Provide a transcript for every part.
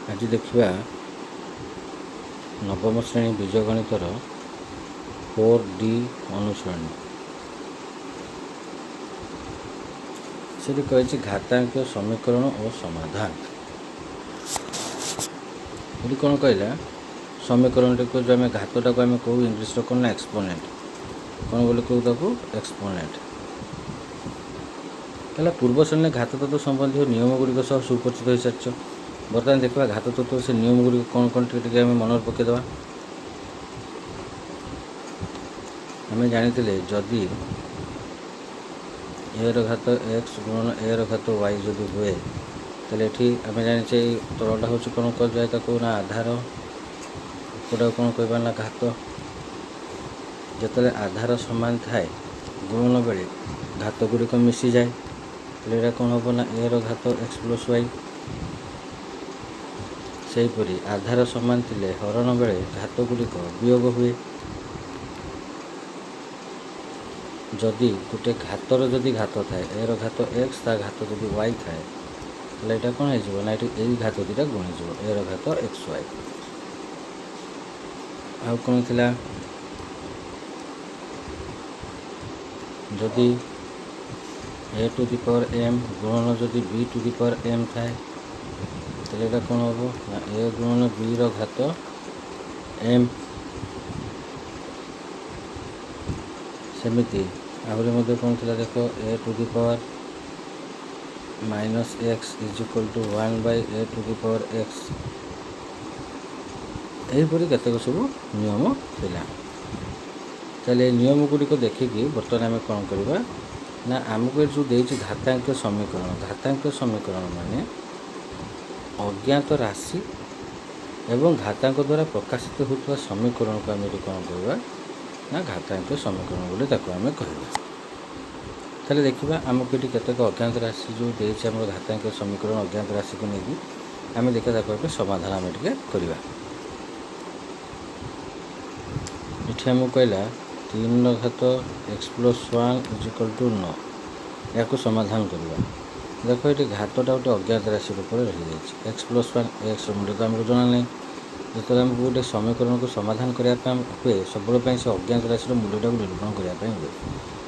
आज देखा नवम श्रेणी बीजगणितर 4D अनुसरणी से कही घातांक समीकरण और समाधान। ये कौन कहला समीकरण को जो आम घातटा को आम कहू इंग्लीश कौन ना एक्सपोनेंट कौन बोले कहू एक्सपोनेंट है। पूर्व श्रेणी घात तत्व संबंधी नियम गुड़िक सह सुपरिचित हो सारी। बर्तमान देखा घात तत्व से नियम गुड़िक कौन कौन टे मन पकईदे। आम जानी जदि ए घात एक्स गुणन ए घात वाई जदि हुए तो ये आम जाने तलटा हूँ कौन कर जाए ना आधार उपटा कौन कह ना घात। जिते आधार सामान थाए गुणन बेले घात गुड़िक मिसी जाए तो कौन हम ना ए घात एक्स प्लस वाई। सेहीपरि आधार सामान थिले हरण बेले घात गुड़िक वियोग हुए। जदि गोटे घातर जदि घात थाए ए घात एक्स ता घात जदि वाई थाए तो यहाँ कौन हो ना ये घात दुटा गुणीज ए घात एक्स वाई। आउ कौन थिला जदि a to the power m गुणन जदि b to the power m थाए तो यहाँ कौन हम ना ए गुणन बी घात एम। सेमिति आहरी मध्य कौन थिला देख A to the power minus X is equal to 1 by A to the power X. यहीपरि केतक सब नियम थिला। ताले नियम गुड़िक देखिकी बर्तमान आम कौन करवा ना आमको जो देछि घातांक समीकरण माने अज्ञात राशि एवं घातांक द्वारा प्रकाशित होता समीकरण को आम कौन करवा ना घातांक समीकरण बोले आम कहवा। ताले देखा आमको ये केतक अज्ञात राशि जो देछि आम घातांक समीकरण अज्ञात राशि को लेकिन आम देखा ताको समाधान आम टे करवा। ये आमको कहला 3 घात x plus 1 is equal to 9 या समाधान करवा। देख ये घातटा गोटे अज्ञात राशि रूप में रही जाए एक्स प्लस 1 एक्स मूल्य तो आमको जना नहीं। जो आमको गोटे समीकरण को समाधान करने हुए सब से अज्ञात राशि मूल्यटा को निरूपण करने हुए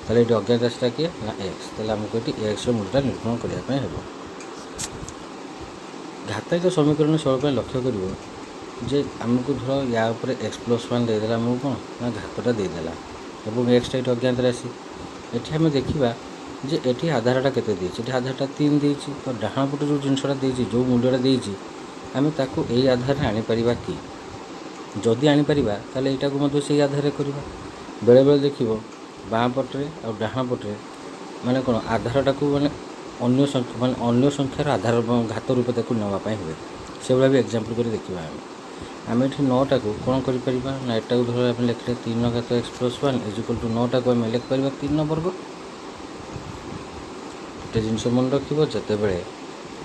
ताले ये अज्ञात राशिटा किए ना एक्स ताले आमको ये एक्स मूल्यटा निरूपण करने हो। घातांक समीकरण सब लक्ष्य कर जे आमको धर या ऊपर एक्स प्लस 1 देदेला आमको कौन ना घातटा देदेला और एक्सटा ये अज्ञात राशि। ये आम देखा जे ये आधारटा के आधारटा 3 देती तो डाण पटे जो जिनसा देती जो मूल्यटा देती आम ताको यही आधार आनीपर कि जदि आनीपर ताले यहाँ को से आधार करवा। बेले बेले देख बाँ पटे और डाण पटे माने कौन आधारटा को माने अन्य संख्यार आधार घात रूप नापी हुए से भाया भी एग्जाम्पल कर देखा। आम ये 9टा को कौन कर ना एटा को धर आम लिखले 3 घात x plus 1 is equal to 9टा को आम लिखिपर 3 वर्ग। गोटे जिनस मन रख जिते बड़े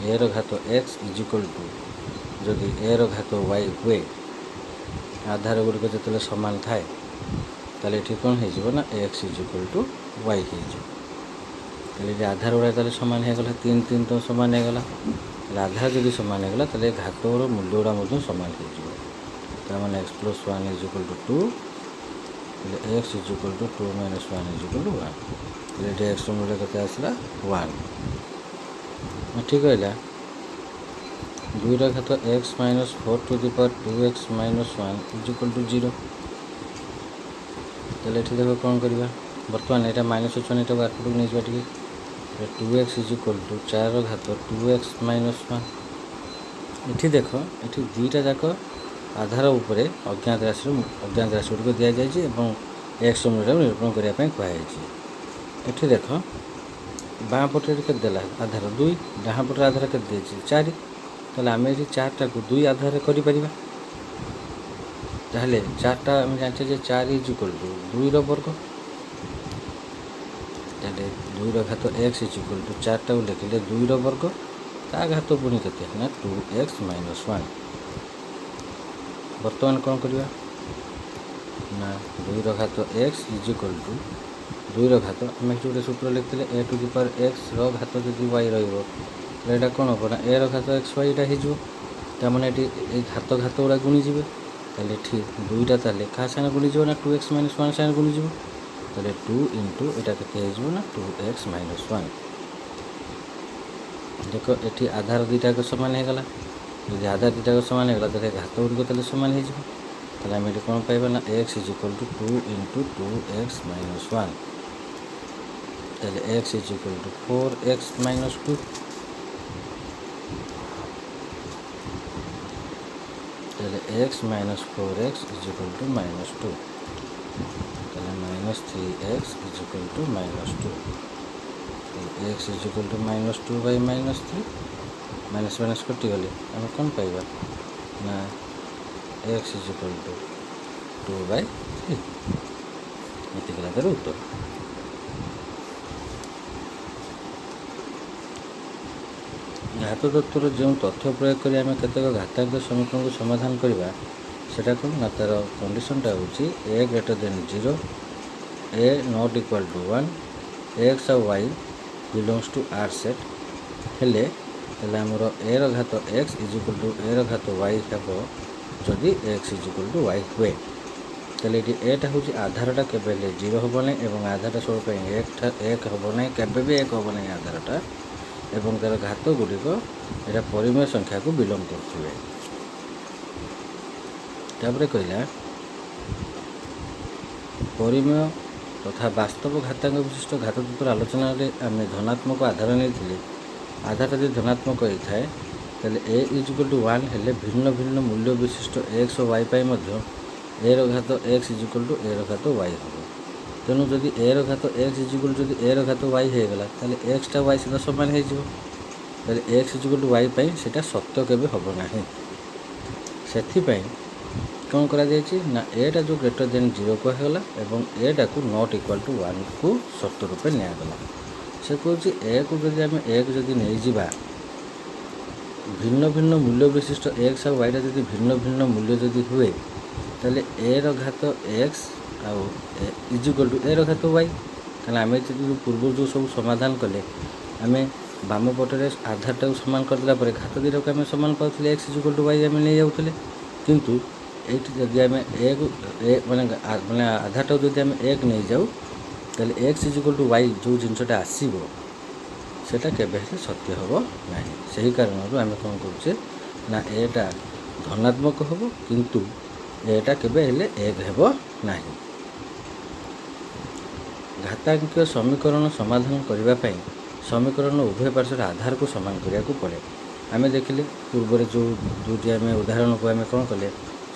ए घात एक्स इज इक्वल टू जदि ए घात वाई हुए आधार गुड़िक जो सामान थाए ताले ये कौन हो ना x is equal to y हो। आधार गुड़ा सामान होगला 3 3 तो सामान होगला आधार जब सामान होगला घात मूल्य गुड़ा सामान हो x plus 1 is equal to 2 x is equal to 2 minus 1 is equal to 1 ये एक्स मूल्य के आसला 1 ठीक है। 2 घात x minus 4 to the power 2x minus 1 is equal to 0। तो ये देख कौन करवा बर्तमान यहाँ माइनस अच्छे यहाँ बारपट को नहीं जाए 2x इज इक्वल टू 4 घात 2x माइनस 1। ये देख ये दुईटा जाक आधार उपर अज्ञात राशि गुड़िक दि जाए एक्स मूल्य निरूपण करने कहुई। ये देख बाँ पटे के आधार 2 डाण पटे आधार के 4 तो आम ये 4टा को 2 आधार कर 4टा आम जाने 4 इज इक्वल टू 2 वर्ग। 2 घात एक्स इज इक्वल टू 4टा को लिखिले 2 वर्ग ता घात पुणी के 2x माइनस 1। बर्तमान कौन करवा ना 2 घात एक्स इज इक्वल टू 2 घात आम गोटे सूत्र लिखते ए टू दी पावर एक्स घात जदि वाई रहा कौन हम ना ए घात एक्स वाई हो ତାମାନେ ଏଠି ଏଇ ଘାତ ଗୁଡ଼ା ଗୁଣିଯିବେ। ତାହେଲେ ଏଠି ଦୁଇଟା ତାହେଲେ କାହା ସାଙ୍ଗେ ଗୁଣିଯିବ ନା 2x - 1 ସାଙ୍ଗେ ଗୁଣିଯିବ। ତାହେଲେ 2 ଇଣ୍ଟୁ ଏଇଟା କେତେ ହେଇଯିବ ନା 2x - 1। ଦେଖ ଏଠି ଆଧାର ଦୁଇଟାକ ସମାନ ହେଇଗଲା। ଯଦି ଆଧାର ଦୁଇଟାକ ସମାନ ହେଇଗଲା ତାହେଲେ ଘାତ ଗୁଡ଼ିକ ତାହେଲେ ସମାନ ହେଇଯିବ। ତାହେଲେ ଆମେ ଏଠି କ'ଣ ପାଇବା ନା x = 2 ଇଣ୍ଟୁ 2x - 1। ତାହେଲେ x = 4x - 2। তাহলে x - 4x = -2। তাহলে -3x = -2। x = -2/-3 ମାଇନସ୍ କଟିଗଲେ ଆମେ କ'ଣ ପାଇବା ନା x = 2/3। ଏତିକି ତାର ଉତ୍ତର। ଘାତ ତତ୍ତ୍ୱର ଯେଉଁ ତଥ୍ୟ ପ୍ରୟୋଗ କରି ଆମେ କେତେକ ଘାତାଙ୍କ ସମୀକରଣକୁ ସମାଧାନ କରିବା ସେଇଟା କ'ଣ ନା ତା'ର କଣ୍ଡିସନଟା ହେଉଛି a > 0, a ≠ = 1, x ଆଉ y belongs to R set ହେଲେ ତାହେଲେ ଆମର a ର ଘାତ x = a ର ଘାତ y ହେବ ଯଦି x = y ହୁଏ। ତାହେଲେ ଏଠି ଏଟା ହେଉଛି ଆଧାରଟା କେବେ ହେଲେ 0 ହେବ ନାହିଁ ଏବଂ ଆଧାରଟା ସବୁବେଳେ ପାଇଁ 1 ହେବ ନାହିଁ, କେବେ ବି 1 ହେବ ନାହିଁ ଆଧାରଟା। ଏବଂ ତା'ର ଘାତ ଗୁଡ଼ିକ ଏଇଟା ପରିମେୟ ସଂଖ୍ୟାକୁ ବିଲଙ୍ଗ କରୁଥିବେ। ତାପରେ କହିଲା ପରିମେୟ ତଥା ବାସ୍ତବ ଘାତାଙ୍କ ବିଶିଷ୍ଟ ଘାତ ତତ୍ତ୍ୱର ଆଲୋଚନାରେ ଆମେ ଧନାତ୍ମକ ଆଧାର ନେଇଥିଲେ। ଆଧାରଟା ଯଦି ଧନାତ୍ମକ ହେଇଥାଏ ତାହେଲେ a = 1 ହେଲେ ଭିନ୍ନ ଭିନ୍ନ ମୂଲ୍ୟ ବିଶିଷ୍ଟ x ଓ y ପାଇଁ ମଧ୍ୟ a ର ଘାତ x = a ର ଘାତ y ହେବ। ତେଣୁ ଯଦି a ର ଘାତ x ଯଦି a ର ଘାତ y ହେଇଗଲା ତାହେଲେ x ଟା y ସହିତ ସମାନ ହେଇଯିବ। ତାହେଲେ x = y ପାଇଁ ସେଇଟା ସତ୍ୟ କେବେ ହେବ ନାହିଁ। ସେଥିପାଇଁ କ'ଣ କରାଯାଇଛି ନା ଏଟା ଯେଉଁ > 0 କୁହାଗଲା ଏବଂ ଏଟାକୁ ≠ = 1କୁ ସତ୍ୟ ରୂପେ ନିଆଗଲା। ସେ କହୁଛି ଏକୁ ଯଦି ଆମେ 1 ଯଦି ନେଇଯିବା, ଭିନ୍ନ ଭିନ୍ନ ମୂଲ୍ୟ ବିଶିଷ୍ଟ x ଆଉ yଟା ଯଦି ଭିନ୍ନ ଭିନ୍ନ ମୂଲ୍ୟ ଯଦି ହୁଏ ତାହେଲେ a ର ଘାତ x ଆଉ = a ର ଘାତ y। କାରଣ ଆମେ ଯଦି ପୂର୍ବରୁ ଯେଉଁ ସବୁ ସମାଧାନ କଲେ ଆମେ ବାମ ପଟରେ ଆଧାରଟାକୁ ସମାନ କରିଦେଲା ପରେ ଘାତ ଦୁଇଟାକୁ ଆମେ ସମାନ ପାଉଥିଲେ, x = y ଆମେ ନେଇଯାଉଥିଲେ। କିନ୍ତୁ ଏଇଠି ଯଦି ଆମେ ମାନେ ଆଧାରଟାକୁ ଯଦି ଆମେ 1 ନେଇଯାଉ ତାହେଲେ x = y ଯେଉଁ ଜିନିଷଟା ଆସିବ ସେଇଟା କେବେ ହେଲେ ସତ୍ୟ ହେବ ନାହିଁ। ସେହି କାରଣରୁ ଆମେ କ'ଣ କରୁଛେ ନା ଏଟା ଧନାତ୍ମକ ହେବ କିନ୍ତୁ ଏଟା କେବେ ହେଲେ 1 ହେବ ନାହିଁ। ଘାତାଙ୍କୀୟ ସମୀକରଣ ସମାଧାନ କରିବା ପାଇଁ ସମୀକରଣ ଉଭୟ ପାର୍ଶ୍ୱର ଆଧାରକୁ ସମାନ କରିବାକୁ ପଡ଼େ। ଆମେ ଦେଖିଲେ ପୂର୍ବରେ ଯେଉଁ ଦୁଇଟି ଆମେ ଉଦାହରଣକୁ ଆମେ କ'ଣ କଲେ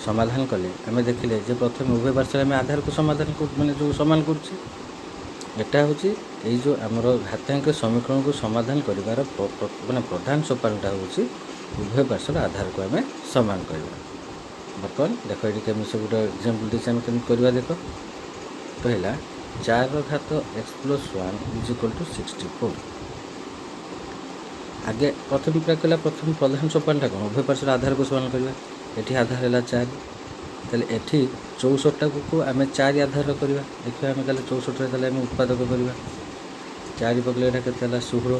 ସମାଧାନ କଲେ, ଆମେ ଦେଖିଲେ ଯେ ପ୍ରଥମେ ଉଭୟ ପାର୍ଶ୍ୱରେ ଆମେ ଆଧାରକୁ ସମାଧାନ ମାନେ ଯେଉଁ ସମାନ କରୁଛେ। ଏଟା ହେଉଛି ଏଇ ଯେଉଁ ଆମର ଘାତାଙ୍କୀୟ ସମୀକରଣକୁ ସମାଧାନ କରିବାର ମାନେ ପ୍ରଧାନ ସୋପାନଟା ହେଉଛି ଉଭୟ ପାର୍ଶ୍ୱର ଆଧାରକୁ ଆମେ ସମାନ କରିବା। ବର୍ତ୍ତମାନ ଦେଖ ଏଠି କେମିତି ସବୁ ଗୋଟେ ଏକ୍ଜାମ୍ପଲ୍ ଦେଇଛି, ଆମେ କେମିତି କରିବା ଦେଖ। କହିଲା 4 ର ଘାତ x + 1 = 64। ଆଗେ ପ୍ରଥମ କହିଲା ପ୍ରଥମ ପ୍ରଧାନ ସୋପାନଟା କ'ଣ ଉଭୟ ପାର୍ଶ୍ୱର ଆଧାରକୁ ସମାନ କରିବା। ଏଠି ଆଧାର ହେଲା 4, ତାହେଲେ ଏଠି 64ଟାକୁ ଆମେ 4 ଆଧାର କରିବା। ଦେଖିବା ଆମେ ତାହେଲେ 64ରେ ତାହେଲେ ଆମେ ଉତ୍ପାଦକ କରିବା। 4 ପକେଇଲେ ଏଇଟା କେତେ ହେଲା 16,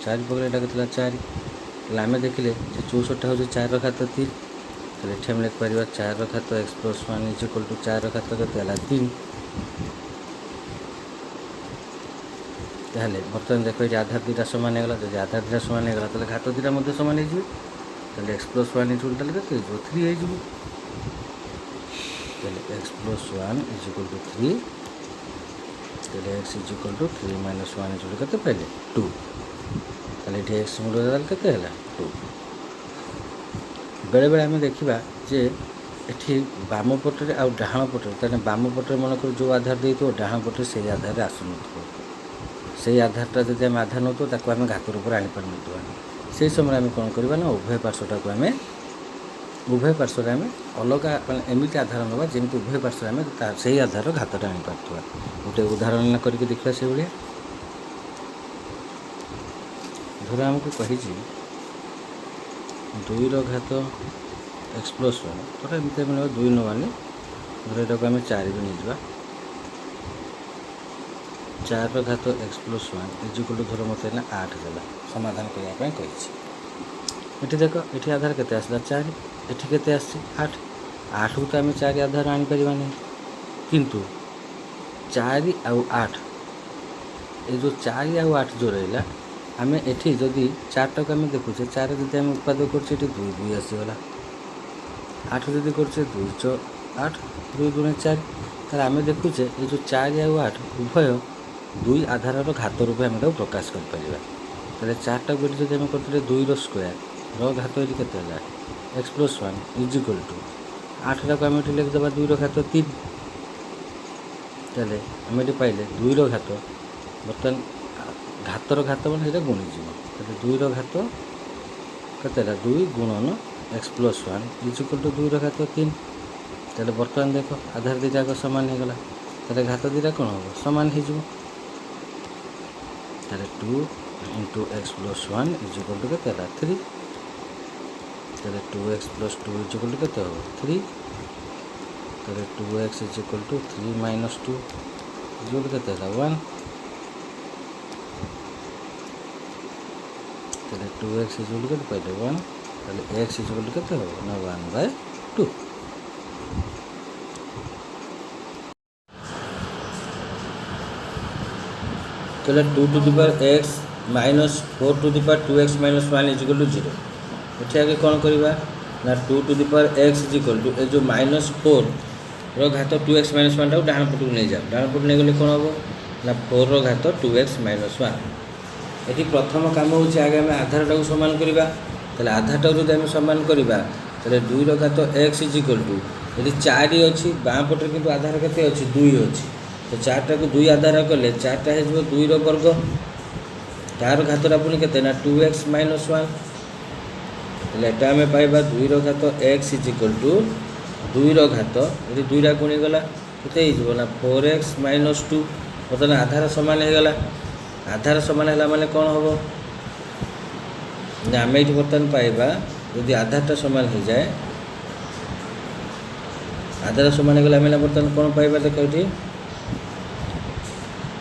4 ପକେଇଲେ ଏଇଟା କେତେ ହେଲା 4। ତାହେଲେ ଆମେ ଦେଖିଲେ ଯେ 64ଟା ହେଉଛି 4 ର ଘାତ 3। ତାହେଲେ ଏଠି ଆମେ ଲେଖିପାରିବା 4 ର ଘାତ x + 1 = 4 ର ଘାତ କେତେ ହେଲା 3। ତାହେଲେ ବର୍ତ୍ତମାନ ଦେଖ ଏଠି ଆଧାର ଦୁଇଟା ସମାନ ହେଇଗଲା। ଯଦି ଆଧାର ଦୁଇଟା ସମାନ ହେଇଗଲା ତାହେଲେ ଘାତ ଦୁଇଟା ମଧ୍ୟ ସମାନ ହେଇଯିବ। ତାହେଲେ x + 1 ତାହେଲେ କେତେ ହେଇଯିବ 3 ହେଇଯିବ। ତାହେଲେ x + 1 = 3। ତାହେଲେ x = 3 - 1 କେତେ ପାଇଲେ 2। ତାହେଲେ ଏଠି x ମୂଲ୍ୟ ତାହେଲେ କେତେ ହେଲା 2। ବେଳେବେଳେ ଆମେ ଦେଖିବା ଯେ ଏଠି ବାମ ପଟରେ ଆଉ ଡାହାଣ ପଟରେ, ତାହେଲେ ବାମ ପଟରେ ମନେକର ଯେଉଁ ଆଧାର ଦେଇଥିବ ଡାହାଣ ପଟରେ ସେଇ ଆଧାରରେ ଆସୁନଥିବ। ସେଇ ଆଧାରଟା ଯଦି ଆମେ ଆଧାର ନେଉଥିବ ତାକୁ ଆମେ ଘାତ ରୂପରେ ଆଣିପାରୁନଥିବା। ସେହି ସମୟରେ ଆମେ କ'ଣ କରିବା ନା ଉଭୟ ପାର୍ଶ୍ୱରେ ଆମେ ଅଲଗା ମାନେ ଏମିତି ଆଧାର ନେବା ଯେମିତି ଉଭୟ ପାର୍ଶ୍ୱରେ ଆମେ ସେଇ ଆଧାରର ଘାତଟା ଆଣିପାରୁଥିବା। ଗୋଟେ ଉଦାହରଣ କରିକି ଦେଖିବା ସେଇଭଳିଆ। ଧର ଆମକୁ କହିଛି 2 ର ଘାତ x + 1, ଧର ଏମିତି ଆମେ ନେବା 2 ନେବାନି, ଧର ଏଟାକୁ ଆମେ 4 ବି ନେଇଯିବା। 4 ର ଘାତ x + 1 = ଧର ମୋତେ ନା 8 ଦେଲା ସମାଧାନ କରିବା ପାଇଁ କହିଛି। ଏଠି ଦେଖ ଏଠି ଆଧାର କେତେ ଆସିଲା 4, ଏଠି କେତେ ଆସିଛି 8, 8କୁ ତ ଆମେ 4 ଆଧାର ଆଣିପାରିବାନି, କିନ୍ତୁ 4 ଆଉ 8 ଏ ଯେଉଁ 4 ଆଉ 8 ଯେଉଁ ରହିଲା, ଆମେ ଏଠି ଯଦି 4ଟାକୁ ଆମେ ଦେଖୁଛେ 4 ଯଦି ଆମେ ଉତ୍ପାଦକ କରୁଛେ ଏଠି 2 2 ଆସିଗଲା, 8 ଯଦି କରୁଛେ 2 4 8 2 2 4, ତାହେଲେ ଆମେ ଦେଖୁଛେ ଏ ଯେଉଁ 4 ଆଉ 8 ଉଭୟ 2 ଆଧାରର ଘାତ ରୂପେ ଆମେ ତାକୁ ପ୍ରକାଶ କରିପାରିବା। ତାହେଲେ 4ଟାକୁ ଏଠି ଯଦି ଆମେ କରିଥିଲେ 2ର ସ୍କୋୟାର ର ଘାତ ଏଠି କେତେ ହେଲା x + 1 = 8ଟାକୁ ଆମେ ଏଠି ଲେଖିଦେବା 2ର ଘାତ 3। ତାହେଲେ ଆମେ ଏଠି ପାଇଲେ 2ର ଘାତ, ବର୍ତ୍ତମାନ ଘାତର ଘାତ ମାନେ ସେଇଟା ଗୁଣିଯିବ, ତାହେଲେ 2ର ଘାତ କେତେ ହେଲା 2 ଗୁଣନ x + 1 = 2ର ଘାତ 3। ତାହେଲେ ବର୍ତ୍ତମାନ ଦେଖ ଆଧାର ଦୁଇଟା ଯାକ ସମାନ ହେଇଗଲା, ତାହେଲେ ଘାତ ଦୁଇଟା କ'ଣ ହେବ ସମାନ ହେଇଯିବ। ତାହେଲେ 2 × x + 1 = କେତେ ହେଲା 3। তাহলে 2x + 2 = কেতে হবে 3। তাহলে 2x = 3 - 2 = কেতে হলো 1। তাহলে 2x = কেতে পাইলে 1, তাহলে x = কেতে হবে না 1/2। তাহলে 2 to the power x - 4 to the power 2x - 1 = 0। এটি আগে କ'ଣ କରିବା ନା 2 ଟୁ ଦି ପାୱାର x = ଏ ଯେଉଁ -4 ର ଘାତ 2x - 1ଟାକୁ ଡାହାଣ ପଟକୁ ନେଇଯାଅ, ଡାହାଣ ପଟକୁ ନେଇଗଲେ କ'ଣ ହେବ ନା 4 ର ଘାତ 2x - 1। ଏଠି ପ୍ରଥମ କାମ ହେଉଛି ଆগে ଆମେ ଆଧାରଟାକୁ ସମାନ କରିବା। ତାହେଲେ ଆଧାରଟାକୁ ଯଦି ଆମେ ସମାନ କରିବା ତାହେଲେ 2ର ଘାତ x = ଏଠି 4 ଅଛି, ବାଁ ପଟରେ କିନ୍ତୁ ଆଧାର କେତେ ଅଛି 2 ଅଛି, ତ 4ଟାକୁ 2 ଆଧାର କଲେ 4ଟା ହେଇଯିବ 2ର ବର୍ଗ, ତାର ଘାତଟା ପୁଣି କେତେ ନା 2x - 1। তাহলে এটা আমি পাইবা 2র ঘাত x = 2র ঘাত, এটি 2টা গুণিগলা কেতে হয়ে না 4x - 2। বর্তমানে আধার সমান হয়ে গলা, আধার সমান হলা মানে কোণ হব না আমি এটি বর্তমান পাইবা যদি আধারটা সমান হয়ে যায়, আধার সমান হয়ে গেলে আমি বর্তমান কোণ পাইবা দেখো এটি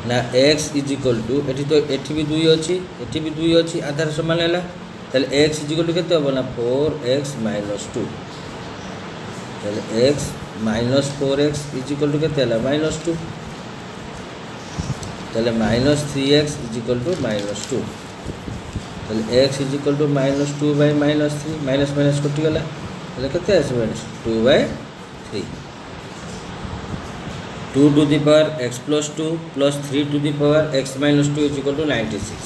না x = এটি তো এটি বি 2 ଅଛି, এটি বি 2 ଅଛି, আধার সমান হলা, তাহলে x = কেতে হবে না 4x - 2। তাহলে x - 4x = কেতে হলা -2। তাহলে -3x = -2। তাহলে x = -2/-3, মাইনাস মাইনাস কটিগলা, তাহলে কেতে আসবে 2/3। 2 to the power x + 2 + 3 to the power x - 2 = 96।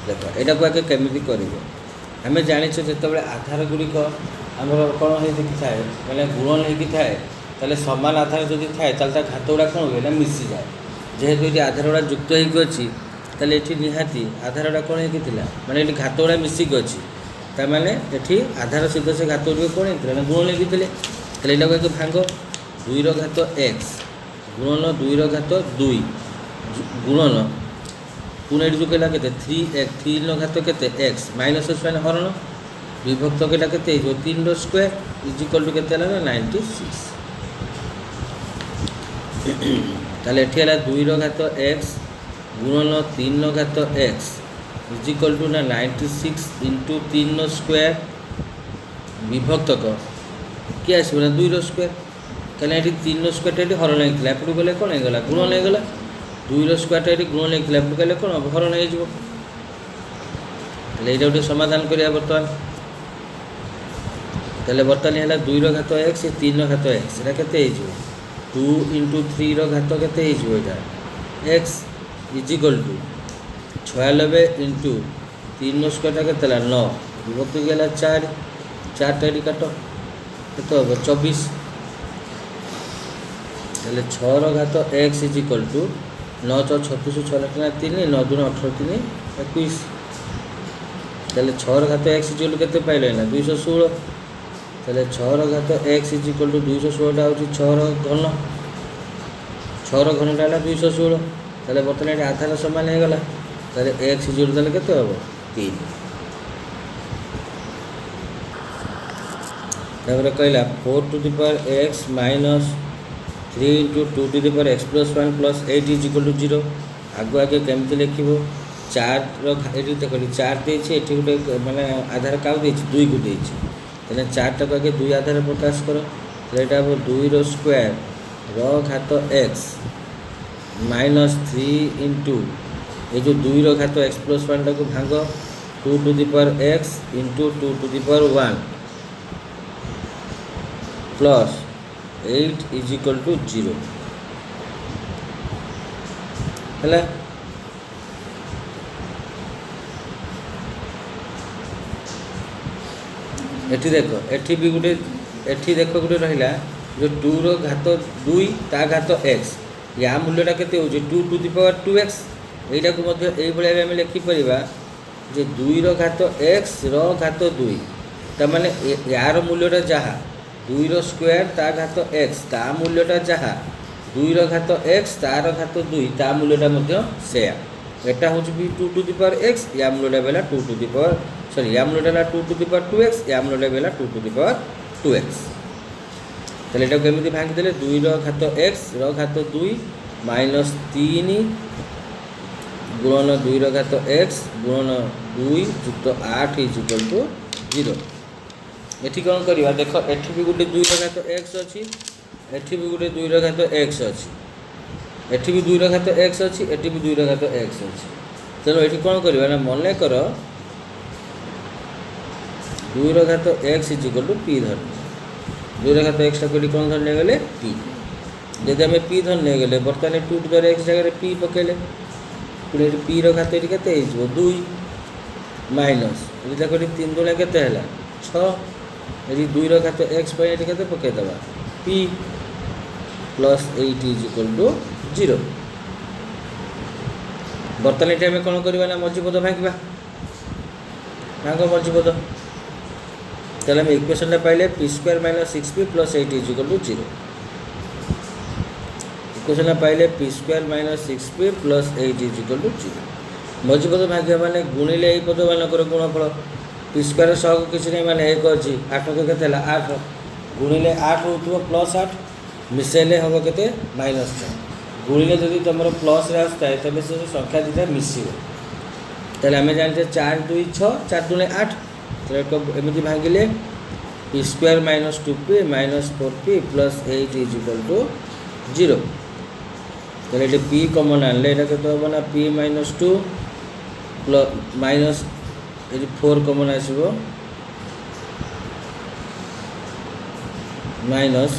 দেখ এটাকে আগে কেমিতি করিব, ଆମେ ଜାଣିଛୁ ଯେତେବେଳେ ଆଧାର ଗୁଡ଼ିକ ଆମର କ'ଣ ହେଇକି ଥାଏ ମାନେ ଗୁଣନ ହେଇକି ଥାଏ, ତାହେଲେ ସମାନ ଆଧାର ଯଦି ଥାଏ ତାହେଲେ ତା ଘାତ ଗୁଡ଼ା କ'ଣ ହୁଏ ନା ମିଶିଯାଏ। ଯେହେତୁ ଏଠି ଆଧାର ଗୁଡ଼ା ଯୁକ୍ତ ହେଇକି ଅଛି, ତାହେଲେ ଏଠି ନିହାତି ଆଧାର ଗୁଡ଼ା କ'ଣ ହେଇକି ଥିଲା ମାନେ ଏଠି ଘାତ ଗୁଡ଼ା ମିଶିକି ଅଛି, ତାମାନେ ଏଠି ଆଧାର ସହିତ ସେ ଘାତ ଗୁଡ଼ିକ କ'ଣ ହେଇଥିଲା ନା ଗୁଣନ ହେଇକି ଥିଲେ। ତାହେଲେ ଏଇଟାକୁ ଏକ ଭାଙ୍ଗ 2ର ଘାତ x ଗୁଣନ 2ର ଘାତ 2 ଗୁଣନ পুনে এটি যোগ কেতে 3x, 3র ঘাত কেতে x -1 হরণ বিভক্ত কেটা কেতে 3র স্কোয়ার = কেতে হল না 96। তাহলে এটি হল 2র ঘাত x গুণন 3র ঘাত x = না 96 × 3র স্কোয়ার বিভক্তক কি আসবে না 2র স্কোয়ার, কারণ এটি 3র স্কোয়ারটা এটি হরণ হয়েছিল, এপটু গেলে কোণ হয়ে গলা গুণন হয়ে গলা, 2র স্কোয়ারটা এটি গুণন হয়েছিল, এপটু গেলে কোণ হরণ হয়ে যাব। তাহলে এইটা গোটে সমাধান করা বর্তমান। তাহলে বর্তমান হল 2র ঘাত x 3র ঘাত x, এটা কেতে হয়ে যাব 2 × 3র ঘাত কেতে হয়ে যাব এটা x = 96 × 3র স্কোয়ারটা কেতে হল 9 বিভক্ত গেল 4, 4টা এটি কাট কত হবে 24। তাহলে 6র ঘাত x = 9 × 36 6 × 3 9 × 18 3 21। তাহলে 6র ঘাত x = কেতে পাইলে না 216। তাহলে 6র ঘাত x = 216টা হচ্ছে 6র ঘন, 6র ঘনটা হল 216। তাহলে বর্তমানে এটা আধার সমান হয়ে গলা, তাহলে x = তাহলে কেতে হবে 3। তারপরে কইলা 4 to the power x - 3 × 2 to the power x + 1 + 8 = 0। আগে আগে কেমতি লিখিব चार ये देख चार देती गोटे मानने आधार क्या दुई को देती तेना चार्टा को आगे दुई आधार प्रकाश कर यहाँ हम 2 स्क्वायर घात एक्स -3 इंटू ये जो 2 घात एक्स प्लस 1 टाक भांग 2 to the power x into 2 to the power 1 plus 8 is equal to 0 है। एठी देखो एठी भी गोटे एठी देखो गोटे रहा जो 2 घात 2 ता घात एक्स या मूल्यटा केते हो 2 टू द पावर 2x एटा को मध्य एई भलिया हम लिखि परिबा जे 2 घात x घात 2 ता माने यार मूल्यटा जहा 2 स्क्वायर ता घात x ता मूल्यटा जहा 2 घात x तार घात 2 ता मूल्यटा मध्य सेया एटा हो 2 टू द पावर x या मूल्यटा बेला 2 टू द पावर सॉरी या मूल्यटा 2 टू द पावर 2x या मूल्यटा बेला 2 टू द पावर 2x ताले एटा केमिति भांगी देले 2 घात x घात 2 -3 गुणन 2 घात x गुणन 2 युक्त 8 इज इक्वल टू 0। एठी कोन करबा देखो एठी भी गोटे 2 घात x अछि एठी भी गोटे 2 घात x अछि एठी भी 2 घात x अछि एठी भी 2 घात x अछि चलो एठी कोन करबा ना मने कर 2 घात x is equal to p धर 2 घात x टा कोडी कोन धरने गले p जदि हमें p धरने गले बर्तमान 2 टू द पावर x जगह p पकेले पुणे p रो घात एटी केते हिजो 2 माइनस एटी देखो 3 दुणे केते हला 6 एटी 2 रो घात x पे एटी केते पके दबा p plus 8 is equal to 0। बर्तमान एटी हमें कोन करबा ना मझी पद भांगबा भांग मझी पद चलो हम इक्वेशन पाइले p² - 6p + 8 is equal to 0 equation पाइले p² - 6p + 8 is equal to 0 मझी पद भाग्य माने गुणिले एई पद मानकर गुणफल p² सह किसी नहीं माने 1 अछि 8 को केते 8 गुणिले 8 होतबो +8 मिसेले हम केते -6 गुणिले जदि तुमरो प्लस रे आस्ता है तबे से संख्या दिटा मिसिबो तले हमें जानते 4 2 6 4 2 8 तो एमती भांगिले p² - 2p - 4p + 8 is equal to 0 तो ये p कॉमन आनले एटा केते होबो ना p - 2 प्लस माइनस ये 4 कॉमन आसीबो माइनस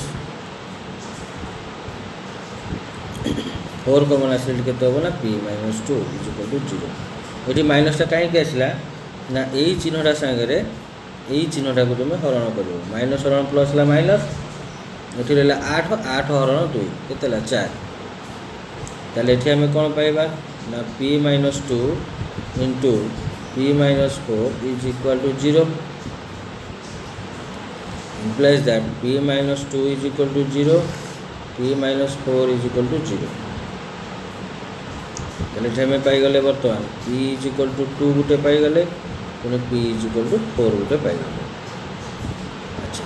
4 कॉमन आसीले केते होबो ना p - 2 इज इक्वल टू 0 एटी माइनसटा काहे के आसला ना यही चिन्हटा सांगे यही चिन्हटा को तुम हरण कर माइनस हरण प्लस है माइनस ये रहा 8 8 हरण 2 के 4 ताले ये आम कौन पाइबा ना p - 2 into p - 4 is equal to 0 implies that p - 2 is equal to 0 p - 4 is equal to 0 ताले हमें पाईगले बर्तमान p इज इक्वल टू 2 गुटे पाईगले पुणे p इज इक्वल टू 4 गुटे पाईगले अच्छा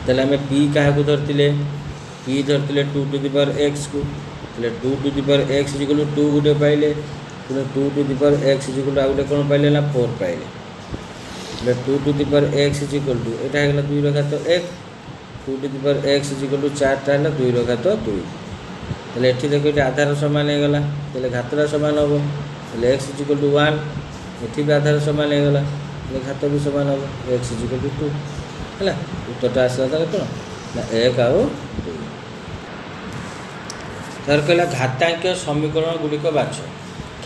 ताले हमें p क्या को धरतिले p धरतिले 2 टू द पावर x को ताले 2 to the power x is equal to 2 गुटे पाइले पुणे 2 to the power x is equal to आउटे कोन पाइले ना 4 पाइले ताले 2 to the power x is equal to एटा हेला 2 रो घात 1 2 to the power x is equal to 4 टा हेला 2 रो घात 2 ताले एठी देखो एटा आधार समान हे गला ताले घातरा समान होबो ताले x इज इक्वल टू 1 एठी भी आधार समान हे गला ताले घात भी समान होबो x इज इक्वल टू 2 हैला उत्तरटा आसला ताले कोन ना 1 आउ 2 सर कहला घातांकीय समीकरण गुड़िक बाछ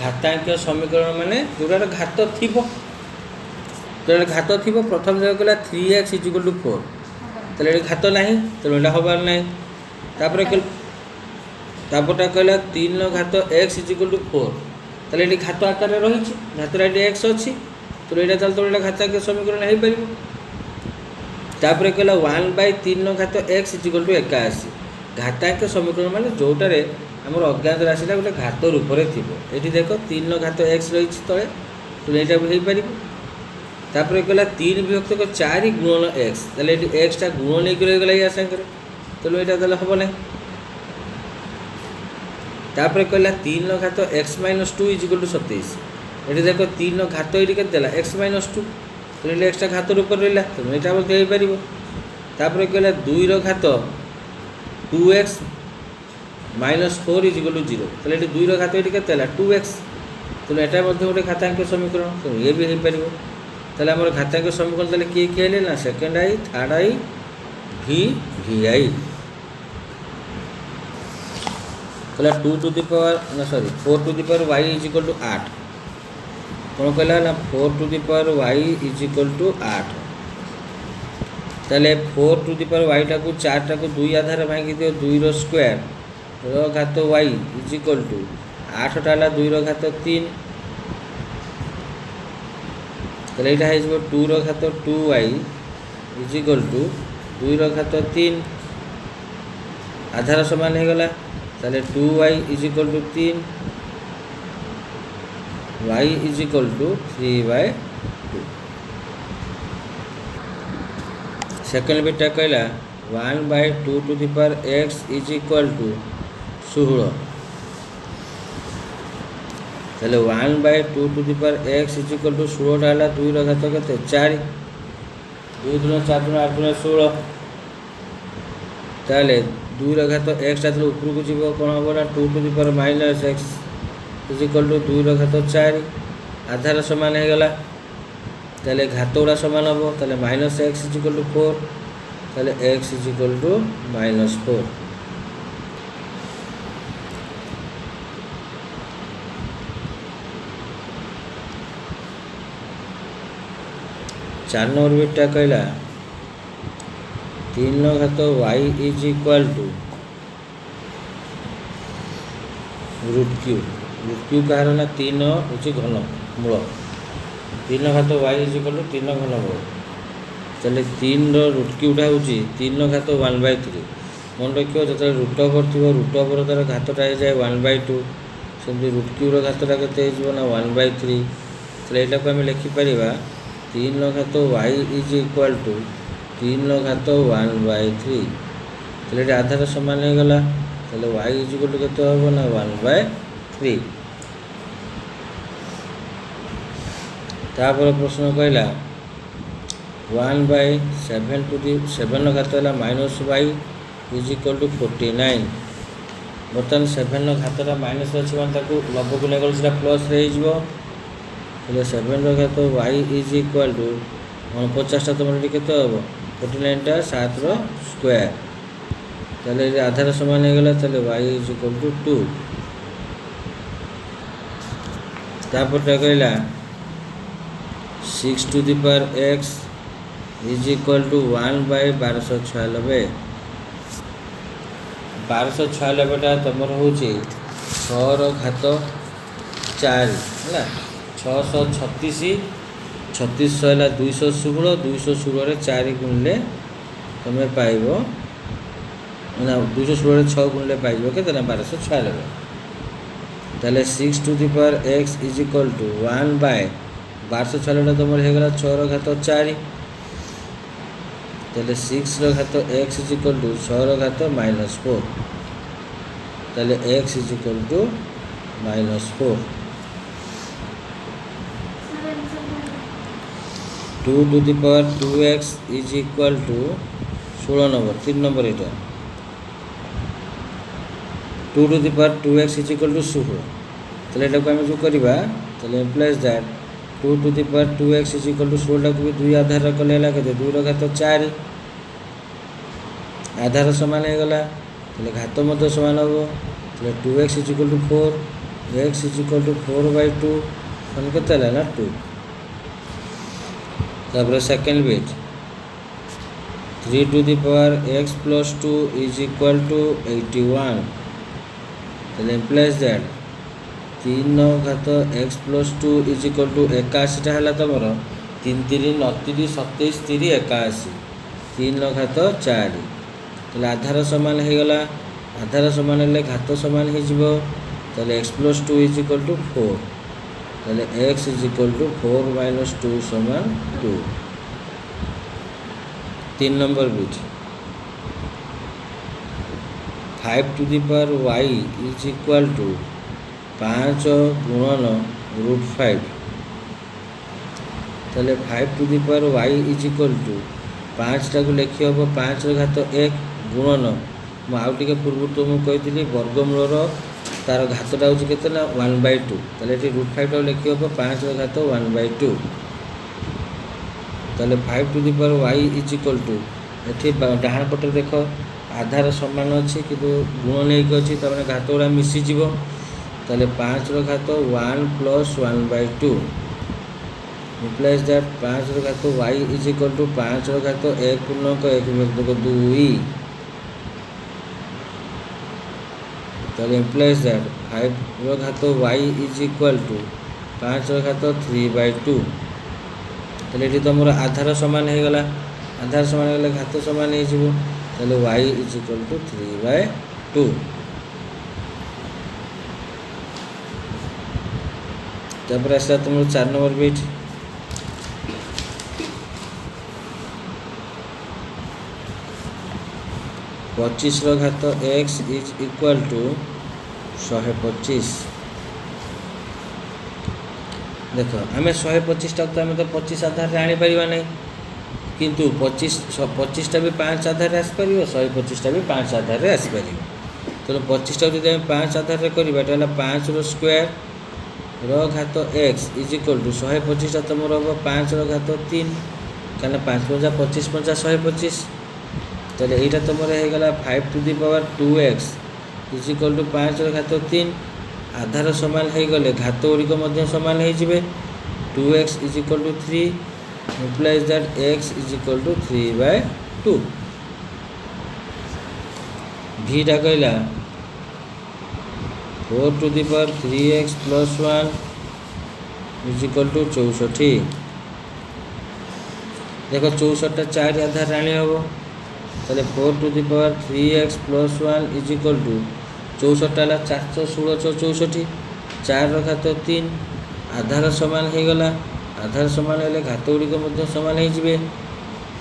घातांकीय समीकरण माने जोड़ा घात थिबो जोड़ा घात थिबो प्रथम जगह कहला 3x इज इक्वल टू 4 ताले घात नाही ताले एटा होबार नाही तापरे तापरटा कहला 3 घात x इज इक्वल टू 4 ताले एटी घात आकार रे रही छि घात रे x अछि तो एटा ताले तो एटा घातांकीय समीकरण हे परिबो तापरे कहला 1/3 घात x इज इक्वल टू 81 घातांकीय समीकरण माने जोटारे हमर अज्ञात राशिला गोटे घात रूप रे थिबो एठी देखो 3 घात x रही छि तळे तो एटा हे परिबो तापरे कहला 3 विभक्त को 4 गुणन x ताले एठी x टा गुणन नै करे गला या संकर तो एटा ताले हबो नै तापर कहला 3 घात x minus 2 is equal to 27। ये देख 3 घात ये केला x माइनस 2 तो एक्सट्रा घात रूप रहा तो यहाँ बोलते हो पार। तापर कहला 2 घात 2x minus 4 is equal to 0 तो ये 2 घात ये केला 2x तो यहाँ गोटे घातांक समीकरण तो ये भी हो पार। ताहले आमर घातांक समीकरण ताहले किए किए हेले ना second I third I v vi कहला 2 टू द पावर ना sorry 4 to the power y is equal to 8 कौन कहला ना 4 to the power y is equal to 8। ताहले 4 टू द पावर y टाकू 4 टाकू 2 आधार भांगी दियो 2 रो स्क्वायर रो घात y इज इक्वल टू 8 टाला 2 रो घात 3 ताहले एटा है 2 रो घात 2y इज इक्वल टू 2 रो घात 3 आधार समान हो गला ताहले 2y is equal to 3 y is equal to 3/2। Second बिटा कहला 1/2 to the power x is equal to 16 ताहले 1/2 to the power x is equal to 16 टाला 2 रो घात केते 4 2 दूना 4 दूना 8 दूना 16 ताहले 2 रो घात x टा ऊपर को जीव कौन हम ना 2 to the power minus x is equal to 2 रो घात 4 आधार समान हो गला ताहले घात गुड़ा समान हम ताहले minus x is equal to 4 ताहले x is equal to minus 4। चार नंबर बिटा कहला 3 घात y is equal to √q कहार ना 3 हूँ घन मूल 3 घात y इज इक्वल टू 3 घन मूल ताहले 3 √q हूँ 3 घात 1/3 मन रखियो जो रूट ओवर थी रूट ओवर तार घातटा हो जाए 1/2 सेमती √q घातटा के ना 1/3 ताहले यहाँ को आम लिखिपर 3 घात y इज इक्वल टू 3 घात 1/3 ताहले आधार समान हो गला ताहले y इज इक्वल टू केते हो ना 1/3। तापर प्रश्न कहला 1/7 टू दी 7 घात है minus y is equal to 49 बर्तमान 7 घातटा माइनस अच्छी मान लभ को नहीं गला प्लस रे 7 घात y इज इक्वल टू 49 तुम के 49 टा 7 रो स्क्वायर ताहले आधार समान हो गला ताहले y इज इक्वल टू 2। तापर कहला 6 to the power x is equal to 1/1296 1296 तुम हूँ 6 घात 4 है 636 36 है 216 216 4 गुणले तुम पाइब ना 216 6 गुणले पाइब के 1296 ताहले 6 to the power x is equal to 1/1296 तुम होगा 6 घात 4 ताहले 6 घात x इज इक्वल टू 6 घात -4 ताहले x is equal to -4। 2 to the power 2x is equal to 16 number 3 number यहाँ 2 to the power 2x is equal to 16 ताहले यहाँ को आम जो करवा ताहले implies that 2 to the power 2x is equal to 16 को भी 2 आधार कले के 2 घात 4 आधार समान हो गला ताहले घात मध्य समान हम ताहले 2x is equal to 4 x is equal to 4/2 मान के ना 2। तापर second bit 3 to the power x plus 2 is equal to 81 ताहले इम्प्लाइज दैट 3 घात x plus 2 is equal to 81 है तुम 3 3 29 27 3 81 3 घात 4 ताहले आधार समान हो गला आधार समान हेल्ले घात समान हो x plus 2 is equal to 4 ताहले x इज इक्वल टू 4 - 2 समान 2। 3 number bit 5 is equal to 5 गुणन √5 ताले 5 इज इक्वाल टू 5 टाक लिखी हम 5 घात 1 गुणन मुझे पूर्व तुमको कही वर्गमूलर तार घातटा हूँ के 1/2 ताले √5 टाक लिखी हम 5 घात 1/2 ताले 5 इज इक्वाल टू ये डाण पटे देख आधार समान अच्छी कि गुण नहीं अच्छी तमें घात गुड़ा मिसीज ताले 5 घात 1 + 1/2 implies that 5 घात y इज इक्वल टू 5 घात 1 पूर्णांक 1 विभक्त 2 ताले implies that 5 घात y इज इक्वल टू 5 घात 3/2 ताले ये तुम आधार समान हो गला आधार समान हो घात समान हो ताले y इज इक्वल टू 3/2 तापर आसला तुम 4 नंबर बिट 25 घात x इज इक्वल टू 125 देख आम 125 टाक तो आम तो 25 आधार आनी पार नहीं किंतु 25टा भी 5 आधार आसपार 125टा भी 5 आधार आसपार तेणु 25टा जब 5 आधार करवा 5 घात x इज इक्वल टू 125टा तुम हम 5 घात 3 कहीं 5 × 25 × 125 ताले यहाँ तुम होगा 5 इज इक्वल टू 5 घात 3 आधार समान हो गले घात गुड़िक समान हो 2x is equal to 3 implies that x is equal to 3/2 भीटा कहला 4 + 1 इज इक्वल टू 64 देख 64टा 4 आधार आनी हम ताले 4 + 1 इज इक्वल टू 64टा 416 64 4 घात 3 आधार समान हो गला आधार समान हेल्ले घात गुड़िक समान हो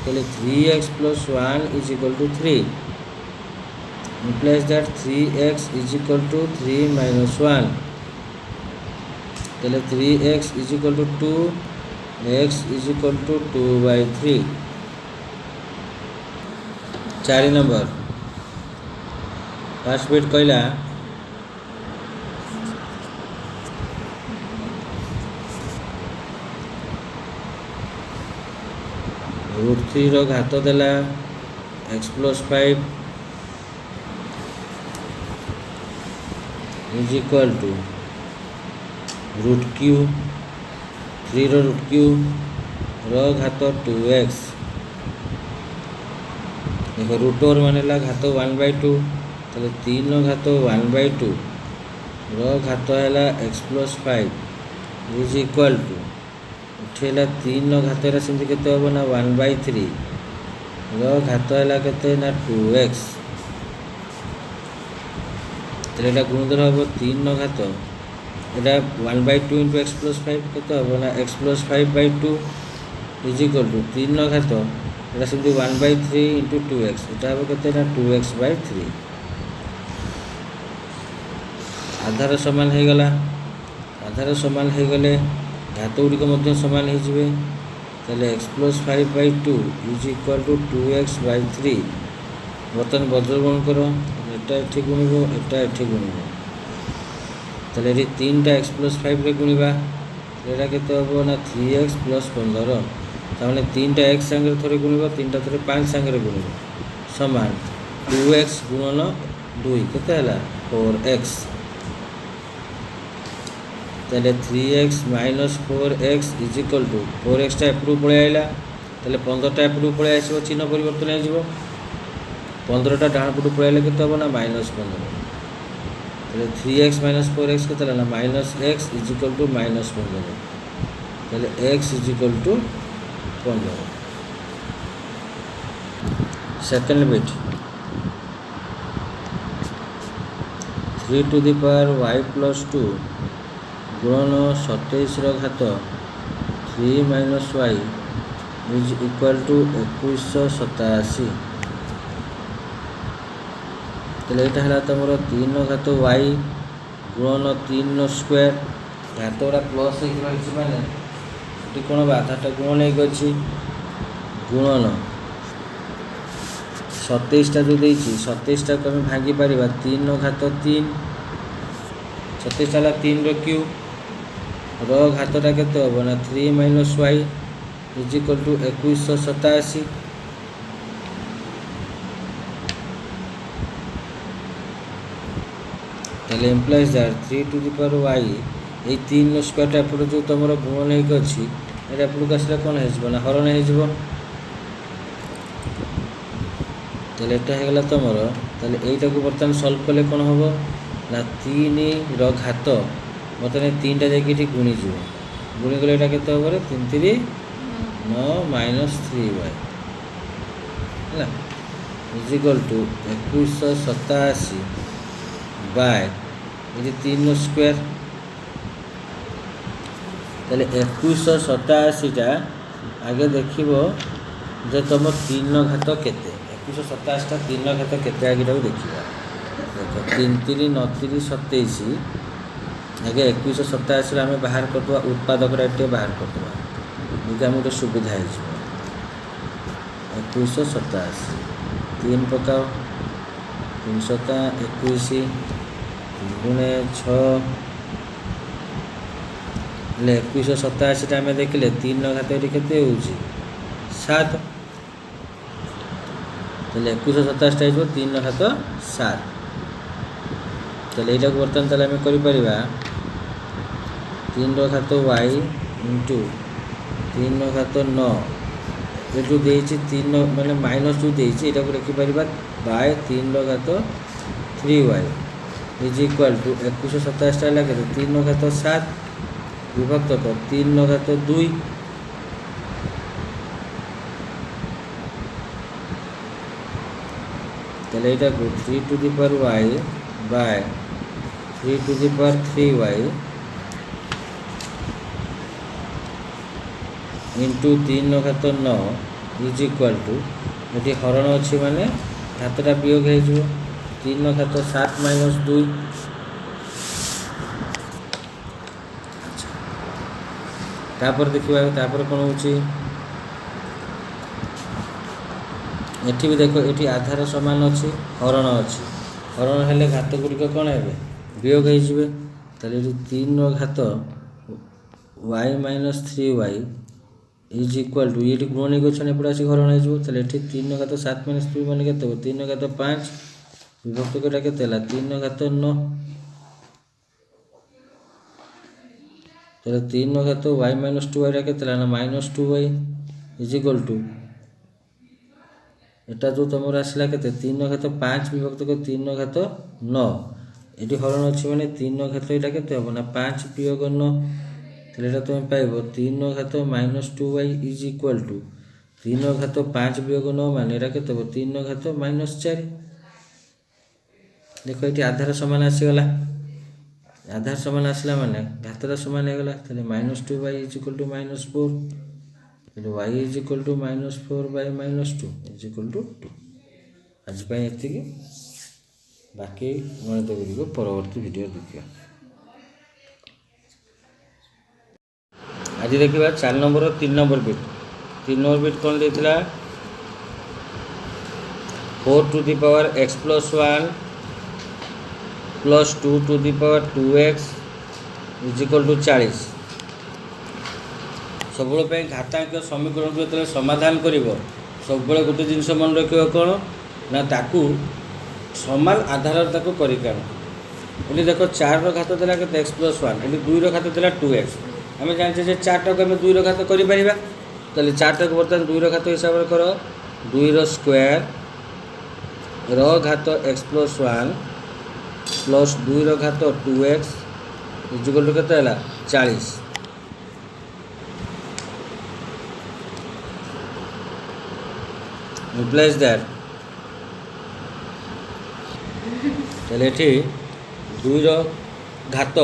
3x + 1 is equal to 3 implies that 3x is equal to 3 - 1 ताले 3x is equal to 2 x is equal to 2/3 4 number first bit कहला √3 घात देला x + 5 इज इक्वल टू √3 घात 2x देख √4 मान घात 1/2 ताले 3 घात 1/2 घात है x + 5 इज इक्वल टू उठेला 3 घात सेमती केते हम ना 1/3 घात है केते ना 2x तेरा गुणोत्तर हम 3 घात यहाँ 1/2 × x + 5 केते हम ना x + 5/2 इज इक्वल टू 3 घात यहाँ सेमती 1/3 × 2x यहाँ हम केते ना 2x/3 आधार समान हो गला आधार समान हो गले घात गुड़िक समान हो x + 5/2 is equal to 2x/3 बर्तमान बदल गुण कर एटा एठी गुणिबो एटा एठी गुणिबो ताले ये 3टा x + 5 रे गुणिबा एटा केते हबो ना 3x + 15 तामाने 3टा x संगे थोड़े गुणिबो 3टा थोड़े 5 संगे गुणिबो समान 2x गुणन 2 केते हला 4x ताले 3x - 4x is equal to 4x टा एपटू पळे आइला ताले 15टा एपटू पळे आसीबो चिन्ह परिवर्तन हो जिवो 15टा डाण पटू पळे आइले केते हबो ना -15 ताले 3x - 4x केते हला ना -x इज इक्वल टू -15 ताले x is equal to 15 second bit 3 to the power y + 2 गुणन 27 घात 3 - y इज इक्वल टू 2187 ताहले एटा हला तमरो 3 घात y गुणन 3 स्क्वायर घात गुड़ा प्लस हो माने कौन आधाटा गुणन हो गुणन 27टा जो देती 27टा को आम भांगी पार 3 घात 3 27 है 3 क्यू घातटा के हम ना 3 minus y is equal to 2187 ताले implies that 3 to the power y ये 3 स्क्वायर एपट जो तुम गुणन होगी एपट आसला कौन हो हरण हो एटा तुम यहीटा को बर्तमान सल्व कले कौन हम ना 3 घात बर्तमान 3टा जाकि गुणीज गुणी गले यहाँ के 3 3 9 माइनस 3y है इज इक्वल टू 2187 बाय ये 3 स्क्वायर ताले 2187टा आगे देखो जो तुम 3 घात केते 2187टा 3 घात केते आगे देखा देखो 3 3 9 3 27 आगे 2187 आम बाहर करदे उत्पादक बाहर करदे ये आम गोटे सुविधा हो 2187 3 पकाओ 321 गुणे 6 2187 आम देखिले 3 घात ये केते होउची 7 ताले 2187 हो 3 घात 7 ताले एटा बर्तमान ताले आम करि परिबा 3 घात y इंटू 3 घात 9 ये जो देछि 3 माने माइनस जो देछि एटा को लिखि परिबा बाय 3 घात 3y इज इक्वल टू 2187 लगे 3 घात 7 विभक्त तो 3 घात 2 ताले एटा को 3 to the power y by 3 to the power 3y into 3 घात 9 इज इक्वल टू ये हरण अच्छी माने घातटा वियोग हो 3 घात 7 माइनस 2 तापर देखा तापर कौन हो एठी भी देखो एठी आधार समान अच्छी हरण अच्छी हरण हेले घात गुड़िक कौन है वियोग हो 3 घात y minus 3y is equal to ये गुणी गच्छन एपटे आसी हरण हो 3 घात 7 माइनस 2 मान के 3 घात 5 विभक्त कटा के 3 घात 9 तो 3 घात y माइनस 2y के minus 2y is equal to एटा जो तुम आसला के 3 घात 5 विभक्त को 3 घात 9 ये हरण अच्छी माने 3 घात यहाँ के हम ना 5 वियोग 9 तो तुम पाइब 3 घात minus 2y is equal to 3 घात 5 वियोग 9 मान यहाँ के 3 घात माइनस 4 देखो ये आधार समान आसीगला आधार समान आसला माने घातटा समान हो गला minus 2y is equal to minus 4 y is equal to minus 4 by minus 2 is equal to 2 आज ये बाकी गणित गुड़िक परवर्ती वीडियो देखिए आज देखा 4 नंबर 3 नंबर बिट कौन देता 4 to the power x plus 1 plus 2 to the power 2x is equal to 40 सब घातांक समीकरण को जो समाधान कर सब गोटे जिनस मन रख कौन ना ताकू समान आधार ताकू कर देखो 4 घात देला के x प्लस 1 ये 2 घात देला 2x आम जाने 4 टाक आम 2 घात कर 4 टाक बर्तमान 2 घात हिसाब से कर 2 स्क्वायर घात x प्लस 1 प्लस 2 घात 2x इजिकल टू के 40 implies that चले ये 2 घात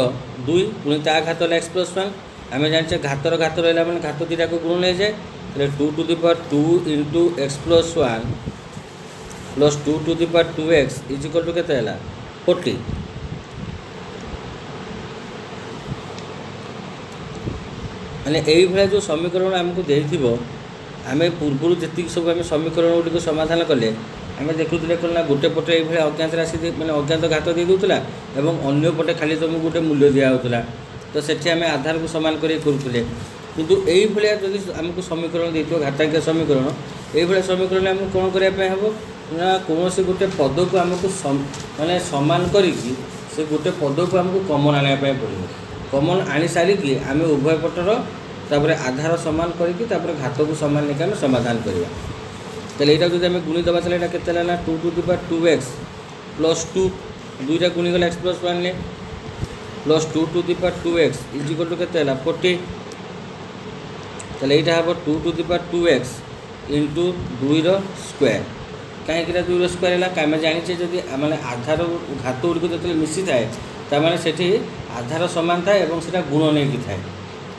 2 पुणी ता घात एक्स प्लस 1 आम जाने घातर घात रहा मैंने घात 2 को गुण ले जाए 2 to the power 2 into x plus 1 plus 2 to the power 2x is equal to केते हैला 40 माने एई भला जो समीकरण हमको देइथिबो आमे पूर्वरु जति सब आमे समीकरण गुडी को समाधान करले आमे देखुतले कोना गोटे पटे एई भला अज्ञात राशि माने अज्ञात घात दे दोतला एवं अन्य पटे खाली तुम गोटे मूल्य दिया होतला तो सेठी आमे आधार को समान करी करूतले किंतु एई भला जदि हमको समीकरण देइतो घातांक समीकरण एई भला समीकरण हमको कोन करिया पे हबो ना कोनोसी गोटे पद को हमको माने समान करी से गोटे पद को हमको कॉमन आने पे पड़िबो कॉमन आनी सारी कि आमे उभय पटर तापर आधार समान करके तापर घात को समान लेके आम समाधान करवा तेल यहाँ जो आम गुणी दबा चले के 2 to the power 2x plus 2 दुईटा गुणी गला x प्लस 1 ले plus 2 to the power 2x is equal to के 40 तेल यहाँ हम 2 to the power 2x into 2 रो स्क्वायर कहीं 2 रो स्क्वायर है आम जाने जदि मैंने आधार घात गुड़िक जो मिसी थाए तार से आधार समान थाए और से गुण नहीं थाए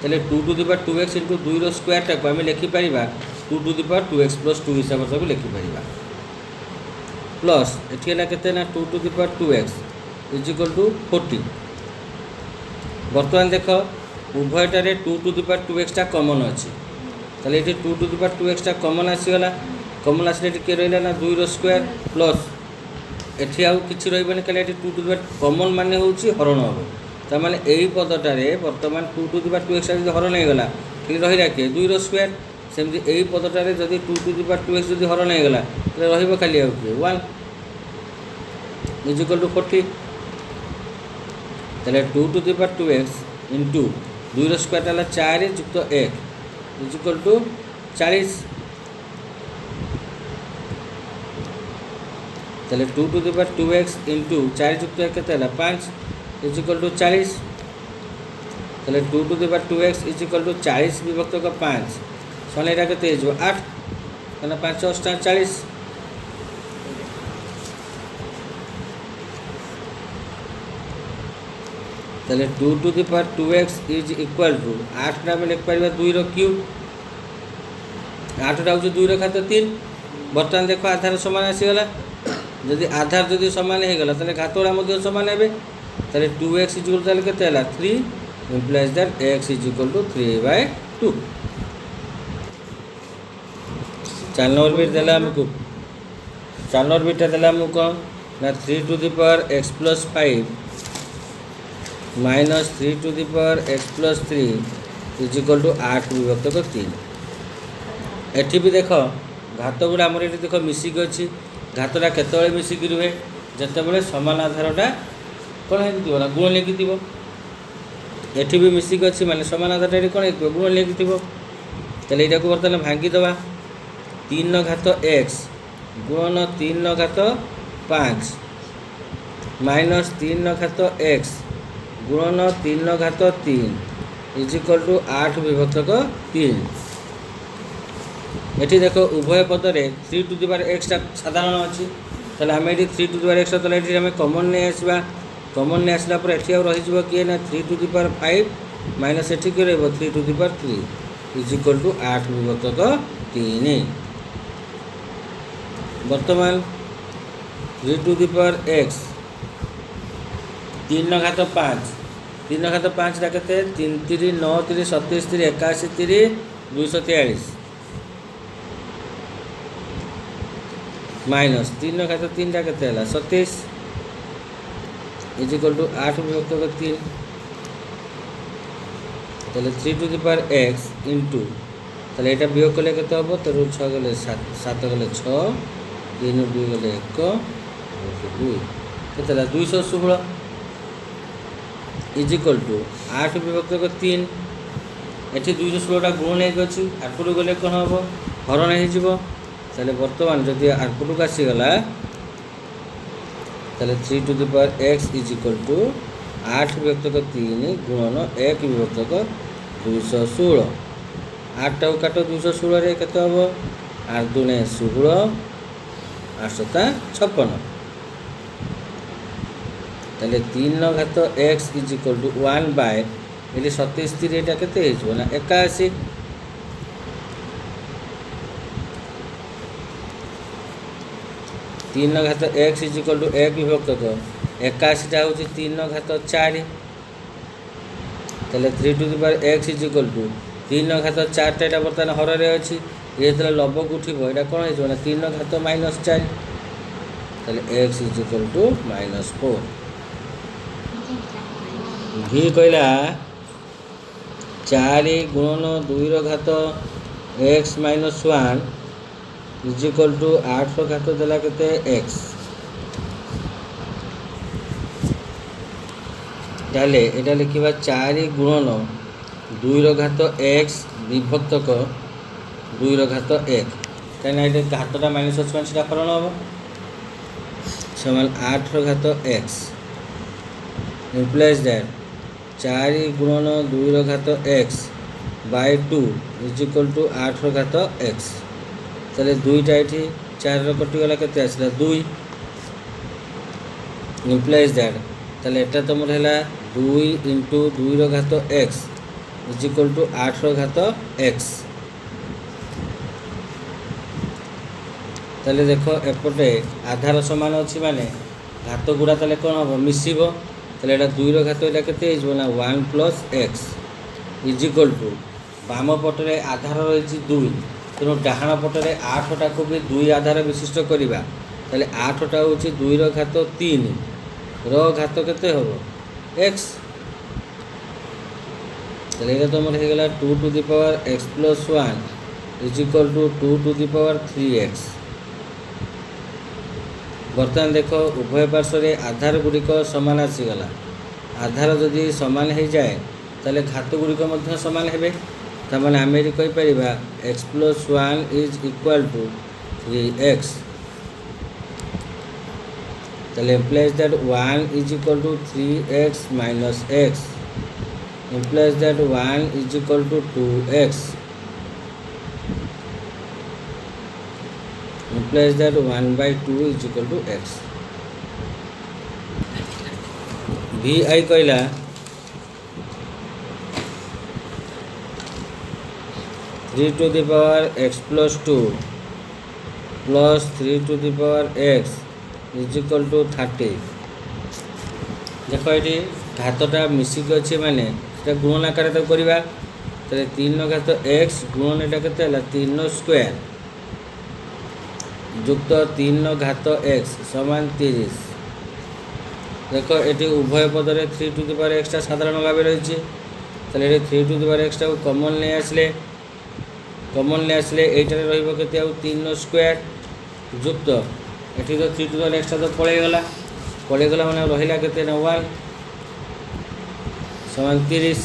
तेल 2 to the power 2x into 2 रो स्क्वायर टाक आम लिखिपर 2 to the power 2x plus 2 हिसाब से लिखिपर प्लस ये के 2 to the power 2x is equal to 40 बर्तमान देख उभयटार 2 टू द पावर 2x टा कॉमन अच्छी तेल ये 2 टू द पावर 2x टा कॉमन आसीगला कॉमन आसले किए रहा ना 2 रो स्क्वायर प्लस एठी आउ किछि रहबनी कले 2 टू द पावर कॉमन माने होउची हरण हम तार यही पदटारे बर्तमान 2 टू द पावर 2x जब हरण हो गला खाली रही किए 2 रो स्क्वायर सेमती यही पदटारे जब 2 टू द पावर 2x जब हरण हो गला तो खाली आउ किए 1 इज इक्वल टू 40 तेल 2 to the power 2x into 2 रो स्क्वायर 4 युक्त 1 इज इक्वल टू 40 तेल 2 to the power 2x into 4 युक्त 1 के 5 इज इक्वल टू 40 तेल 2 to the power 2x is equal to 40 विभक्त 5 सने के 8 कहना 5 8 40 तेल 2 to the power 2x is equal to 8 आम लिख पार 2 रो क्यूब 8 टा हूँ 2 रो घात 3 बर्तमान देख आधार सामान आसीगला जदि आधार जदि सामान होगला तेल घातगुड़ा सामान हे तेल 2x इज इक्वल के 3 implies that x is equal to 3/2 4 number bit देला हमको 4 नंबर बिटा देला हमको कौन ना 3 to the power x plus 5 minus 3 to the power x plus 3 is equal to 8 विभक्त 3 एठी भी देख घात गुड़ा आमर ये देख मिसिक अच्छी घातटा केतबेले मिसिक रुहे जितेबाला सामान आधारटा कौन हो गुण लेखि एठी भी मिसिक अच्छी माने सामान आधार कौन हो गुण लेखि तेल यहाँ बर्तमान भांगीदे 3 घात x गुणन 3 घात 5 माइनस 3 घात x गुणन 3 घात 3 इज इक्वल टू 8 विभक्त 3 एठी देखो उभय पदरे 3 टू द पावर x साधारण अच्छी तेल आम ये 3 टू द पावर x ये आम कॉमन नहीं आसवा कॉमन नहीं आसला एठी आ रही किए ना 3 टू द पावर 5 माइनस एठी कि रही 3 to the power 3 is equal to 8 विभक्त 3 बर्तमान 3 टू द पावर x 3 घात 5 3 घात 5 के 3 3 9 3 27 3 81 3 243 माइनस 3 घात 3 के 27 इज इक्वल टू 8 विभक्त 3 तेल 3 to the power x into तेल यहाँ वियोग कले के हम तेरु 6 गले 7 गले 6 3 2 गले 1 2 के 216 इज इक्वल टू 8 विभक्त 3 ये 216 गुण नहीं अच्छी आठपटू गले कौन हम हरण हो बर्तमान जदि आठपटू आसीगला तेल 3 to the power x is equal to 8 विभक्त 3 गुणन 1 विभक्त 216 8 टाक काट 216 के हम 8 2 16 8 7 56 तेल 3 घात x is equal to 1 by 27 3 यहाँ के ना 81 8 तीन घात एक्स इज इक्वल टू एक विभक्त 81टा हूँ 3 घात 4 तेल 3 to the power x is equal to 3 घात 4टा यहाँ बर्तमान हर अच्छी ये जो लव को उठब यहाँ कौन हो 3 घात -4 तेल एक्स इज इक्वल टू -4 भी कहला 4 गुणन 2 घात एक्स -1 इज इक्वल टू 8 घात देला केते एक्स ताले एटा लिखिबा 4 गुणन 2 घात एक्स विभक्त 2 घात 1 कहीं ये घातटा -1 से हरण हम समान 8 घात एक्स इम्प्लाइज दैट 4 गुणन 2 घात x by 2 is equal to 8 घात एक्स ताले 2टा ये 4 कटिगला के आसला 2 इम्प्लाइज दैट ताले एटा तुम है 2 इंटू 2 घात एक्स इज इक्वल टू 8 घात एक्स ताले देखो एपटे आधार समान अच्छी माने घात गुड़ा ताले कौन हम मिसिब ताले एटा 2 घात एटा केते ना 1 plus x is equal to बाम पटरे आधार रही 2 तेणु डाहाण पटरे 8टा को भी 2 आधार विशिष्ट करवा ताले 8टा हूँ 2 घात 3 घात केते हम एक्स ताले ये तुम हो गला 2 to the power x plus 1 is equal to 2 to the power 3x बर्तमान देख उभय पार्श्व आधार गुड़िक सामान आसीगला आधार जदि सामान हो जाए ताले घात गुड़िक सामान हे तमें आम ये कहीपर X plus 1 is equal to 3x ताले implies that 1 is equal to 3x minus x implies that 1 is equal to 2x implies that 1 by 2 is equal to x vi कहला 3 to the power x plus 2 plus 3 to the power x is equal to 30 देखो ये घातटा मिसिक अच्छे माने गुणन आकार करवा 3 घात x गुणन एटा केते 3 स्क्वायर युक्त 3 घात एक्स समान 30 देख ये उभय पदरे 3 टू द पावर एक्सटा साधारण भाव रही है 3 टू द पावर एक्सटा कमन नहीं आसले ये रही 3 स्क्वायर युक्त ये तो 3 टू द पावर एक्सटा तो पलैगला मैंने रहा के 1 समान 30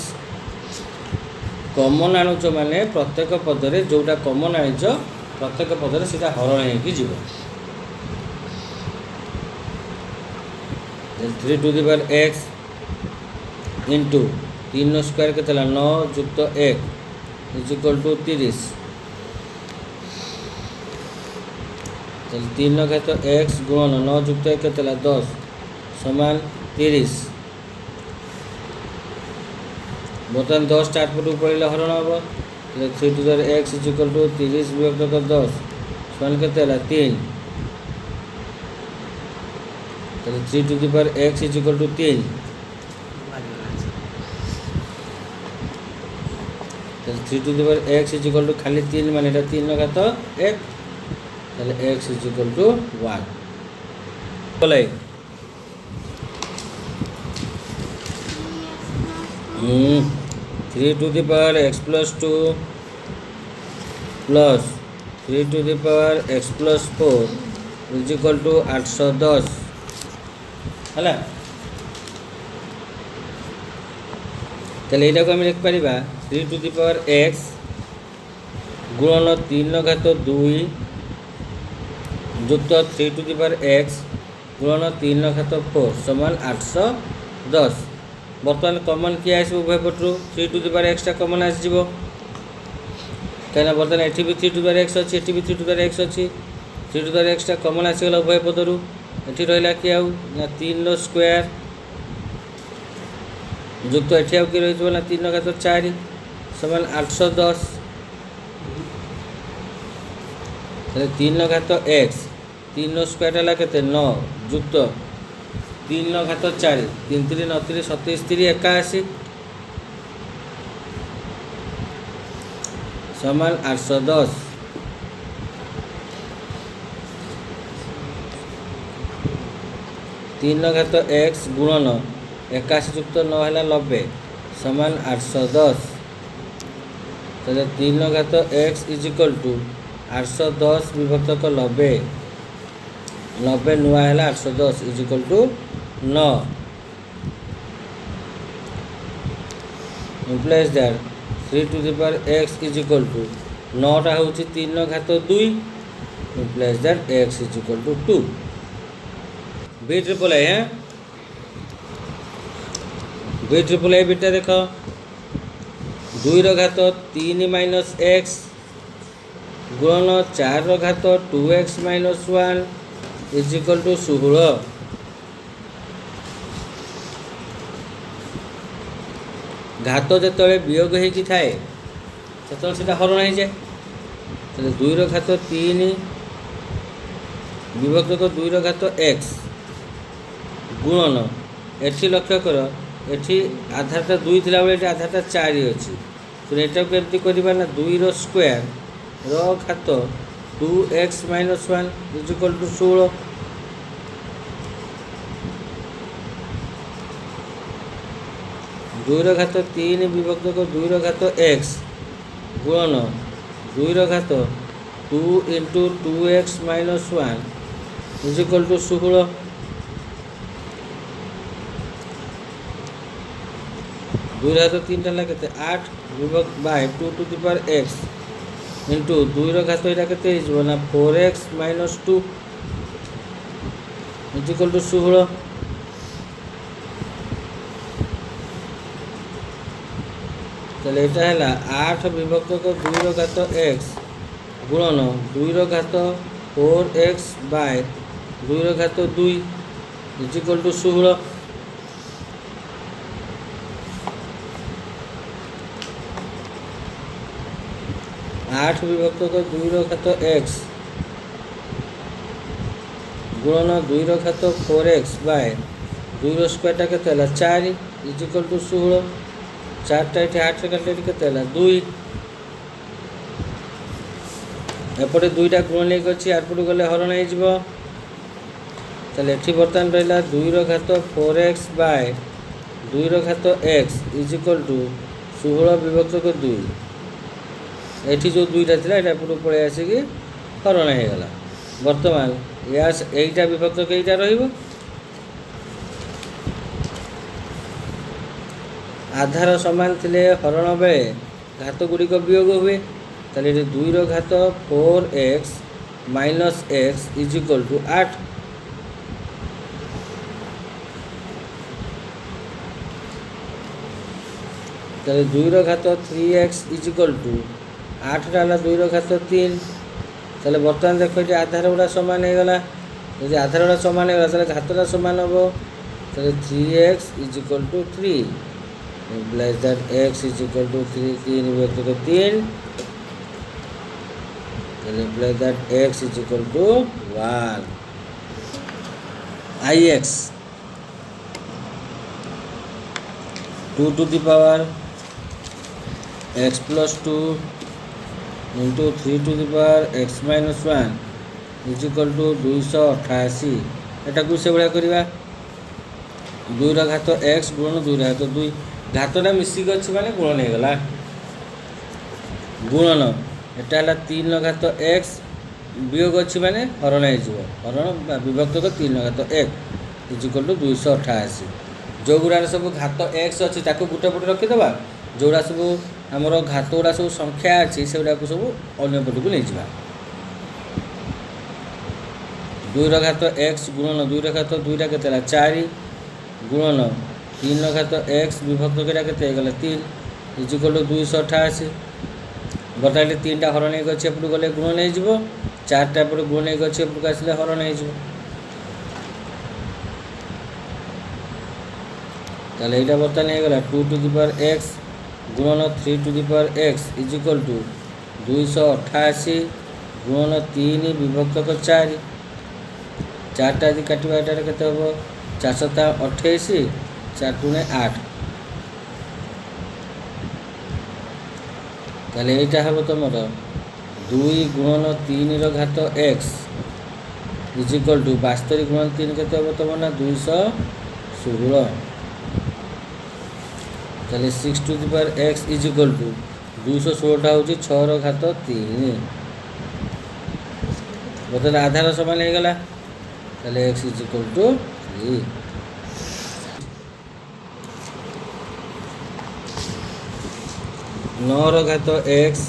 कमन आणुच माने प्रत्येक पदरे जोटा कमन आनीच प्रत्येक पदरे सीधा हरण हो 3 to the power x into 3 square के 9 युक्त 1 इज इक्वल टू 30 3 घात एक्स गुणन 9 युक्त 1 के 10 समान 30 बर्तमान 10 टा 8 पटू पड़े हरण हम 3 to the power x is equal to 30 विभक्त 10 समान के 3 3 to the power x is equal to 3 3 to the power x is equal to खाली 3 मान 3 घात 1 एक्स इज इक्वल टू 1 बोले 3 to the power x plus 2 plus 3 to the power x plus 4 is equal to 810 है यहाँ को आम लिखिपर 3 to the power x गुणन 3 घात 2 युक्त 3 टू द पावर एक्स गुणन 3 घात 4 समान 810 बर्तमान कमन किए आस उभय पटू 3 टू द पावर एक्सटा कमन आसो कहीं बर्तमान ये भी 3 टू द पावर एक्स अच्छी ये भी 3 टू द पावर एक्स अच्छी 3 टू द पावर एक्सटा कमन आसीगला उभय पदर ये रहा कि आउ 3 स्क्वायर युक्त ये आउ कि रही ना 3 घात 4 समान 810 3 घात एक्स 3 स्क्वायर है के 9 जुक्त 3 घात 4 3 3 9 3 27 3 81 समान 810 3 घात x गुणन 81 जुक्त 9 है 90 समान 810 तो 3 घात x इज इक्वल टू 810 विभक्त 90 90 नुआ है 810 is equal to 9 implies that 3 to the power x is equal to 9टा हूँ 3 घात 2 implies that x is equal to 2 B triple I है बी ट्रिपल आई बीटा देख 2 घात 3 माइनस एक्स गुणन 4 घात 2x minus 1 is equal to 16 घात जो वियोग हो थाए से हरण हो जाए तो 2 घात 3 विभक्त 2 घात x गुणन एठी लक्ष्य कर एठी आधारटा 2 थिला बेले एठी आधारटा 4 अछि तो एटा केमती करबा ना 2 रो स्क्वायर रो घात 2x minus 1 is equal to 16 2 घात 3 विभक्त 2 घात x गुणन 2 घात 2 into 2x minus 1 is equal to 16 2 घात 3 के 8 विभक्त by 2 to the power x into 2 घात यहाँ के ना 4x minus 2 is equal to 16 चलो यहाँ है 8 विभक्त 2 घात x गुणन 2 घात 4x बाय 2 घात 2 इज इक्वल टू 16 8 विभक्त 2 घात x गुणन 2 घात 4x बाय 2 स्क्वायर के 4 इज इक्वल टू 16 4टा ये 8 काटे के 2 एपटे 2टा गुण नहीं अच्छी आरपट गले हरण हो बर्तमान रहा 2 घात 4x बाय 2 घात x इज इक्वल टू 16 विभक्त 2 एठी जो 2टा था ये एपट पलि आसिक हरण होगला बर्तमान यहीटा विभक्त कईटा रही आधार समान थे हरण बेले घात गुड़िक वियोग हुए ताले 2 घात 4x minus x is equal to 8 ताले 2 घात 3x इज इक्वल टू 8टा है 2 घात 3 ताले बर्तमान देख ये आधार गुड़ा सामान होगला यदि आधार गुड़ा सामान होगा घातटा सामान हम तो 3x is equal to 3 implies that x is equal to 3 विभक्त 3 then implies that x is equal to 1 ix 2 to the power x plus 2 into 3 to the power x minus 1 is equal to 288 एटा को से बड़ा करबा 2 घात x गुणन 2 घात 2 घातटा मिसिक अच्छी माने गुणन होगला गुणन एटा है 3 घात x वियोग अच्छी माने हरण हो हरण विभक्त 3 घात 1 इज इक्वल टू 288 जो गुड़ा सब घात x अच्छी गोटे पटे रखीदे जोड़ा सब आमर घात गुड़ा सब संख्या अच्छी से गुड़ा सब अन्य पट को नहीं 2 घात x गुणन 2 घात 2टा के 4 गुणन 3 घात x विभक्त के 3 इज इक्वल टू 288 बर्तमान 3टा हरण होगी एपट गले गुणन हो 4टा एपट गुणन होगी एपट आसले हरण होता यहाँ बर्तमान होगा 2 टू द पावर x गुणन 3 to the power x is equal to 288 गुणन 3 विभक्त 4 चार्टा यदि काटिबा एटारे केते हबो 428 4 दूने 8 ताले एटा हबो तमरो 2 गुणन 3 रो घात x इज इक्वल टू वास्तविक गुणन 3 केते हबो तमरो ना 216 ताले 6 to the power x is equal to 216 टा होची 6 रो घात 3 बदल आधार समान हो गला ताले x इज इक्वल टू 3 9 रो घात x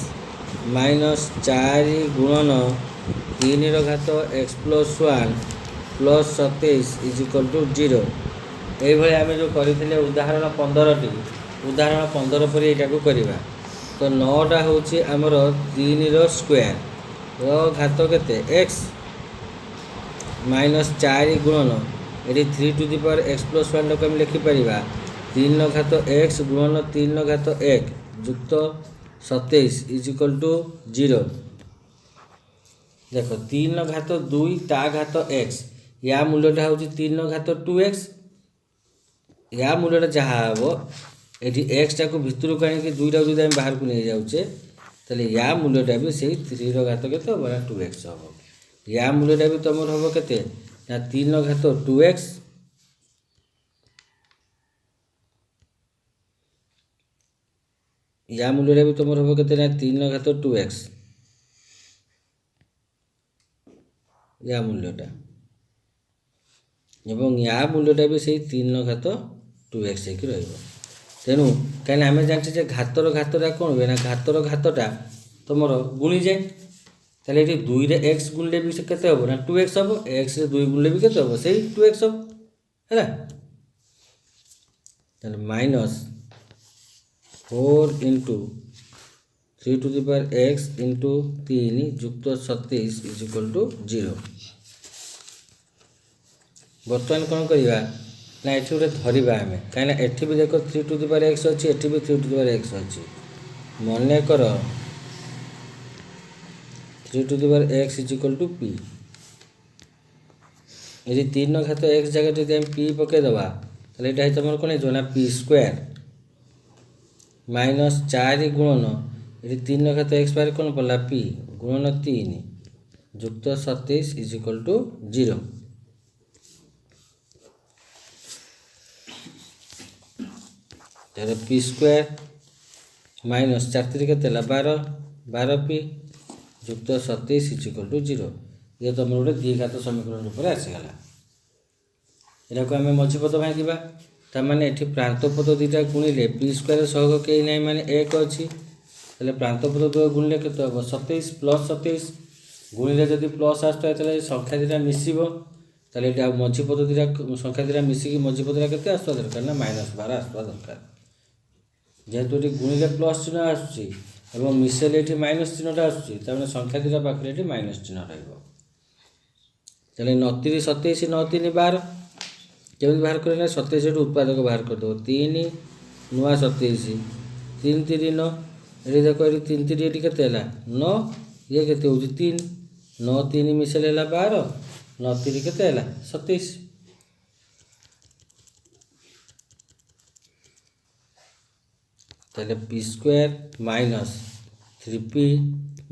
माइनस 4 गुणन 3 रो घात x plus 1 plus 27 is equal to 0 ये भाई आम जो करते उदाहरण 15 टी उदाहरण 15 पर यहाँ करवा तो 9टा हूँ आमर 3 रो स्क्वायर रो घात केते x माइनस 4 गुणन ये 3 to the power x plus 1 को लिखिपर 3 रो घात x गुणन 3 रो घात 1 जुक्त 27 इज इक्वल टू 0 देख 3 रो घात 2 ता घात x या मूल्यटा हूँ 3 रो घात 2x या मूल्यटा जहाँ हम ये एक्स टाक भितर को आने दुईटा जो बाहर को नहीं जाऊे तेल या मूल्यटा भी से 3 रो घात के 2x हम या मूल्यटा भी तुम हम के 3 रो घात 2x या मूल्यटा भी तुम हम के 3 रो घात 2x या मूल्यटा एवं या मूल्यटा भी से 3 रो घात 2x तेणु कहीं आम जानते घातर घातटा कौन हुए ना घातर घातटा तुम गुणी जाए ताले ये 2 रे x गुणले भी के हम ना 2x हम x रे 2 गुणले भी के हम से 2x हम है minus 4 into 3 to the power x into 3 जुक्त 27 इज इक्वल टू 0 बर्तमान कौन करवा ना ये गोटे धरवा आम कहीं एटी भी देख 3 टू द पावर x अच्छी एटी भी 3 टू द पावर x अच्छी मन कर 3 to the power x is equal to p यदि 3 रो घात x जगह जो p पकईदे तो ये तुम कौन हो ना p स्क्वायर माइनस 4 गुणन ये 3 रो घात x बाहर कौन पड़ा p गुणन 3 जुक्त 27 is equal to 0 p square minus 4 के 12 पी जुक्त 27 इज इक्वल टू 0 ये तुम गोटे द्विघात समीकरण रूप में आसीगला यहाँ को आम मझीपद भांगा ताने ये प्रांतपद दुईटा गुणिले पी स्क्वायर सहग कहीं ना माने 1 अच्छी प्रांतपद दुई गुणिले के 27 प्लस 27 गुणिले जब प्लस आसता है संख्या दुटा मिसब तो मझीपद दुटा संख्या दुटा मिसिकी मझीपदटा के आसवा दरकार ना -12 आसवा दरकार जेहेतु ये गुणिले प्लस चिन्ह आसुची मिसेले ये माइनस चिन्हटा आसुची संख्या दुटा पाखे ये माइनस चिन्ह रही 29 27 9 3 12 केमी बाहर कर 27 उत्पादक बाहर करदेव 3 नुआ 27 3 3 9 ये देख ये 3 3 ये के 9 ये के 3 9 3 मिसेल 12 9 3 के 27 p square minus 3p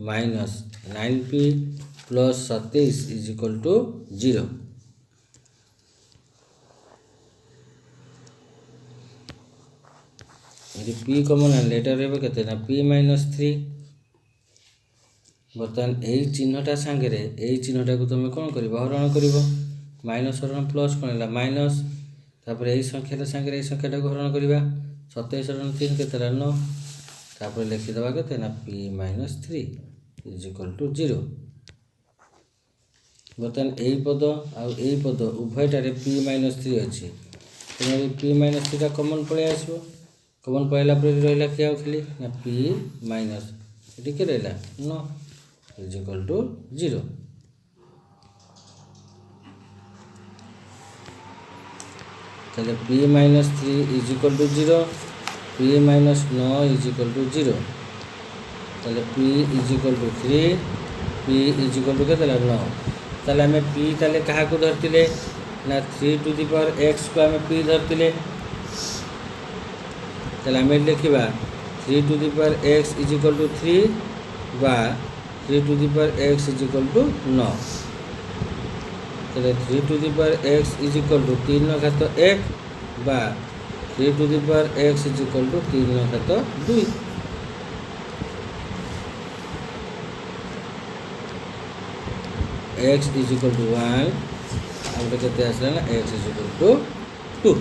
minus 9p plus 27 is equal to 0 यदि p कमन आने के p माइनस 3 बर्तमान यही चिन्हटा सांगे यही चिन्हटा को तुम कौन कर हरण कर माइनस हरण प्लस कौन है माइनस तापर यही संख्याटा सांगे यही संख्याटा को हरण करवा 27 हरण 3 के 9 तापर लिखिदेवा के p minus 3 is equal to 0 बर्तमान यही पद आई पद उभयटारे p माइनस 3 अच्छी तेनाली p माइनस 3 कमन पलि आस कमन पड़ा रहा क्या खाली ना p माइनस ये के रहा 9 इज इक्वल टू 0 ताले p minus 3 is equal to 0 p minus 9 is equal to 0 ताले p is equal to 3 p is equal to के 9 ताले आम पी ताले क्या धरते ना 3 टू दी पावर एक्स को आम पी धरते ताले आम लिखा 3 to the power x is equal to 3 बा 3 to the power x is equal to 9 ताले 3 to the power x is equal to 3 घात 1 बा 3 to the power x is equal to 3 घात 2 एक्स इज इक्वल टू 1 आगे के आसला ना x is equal to 2।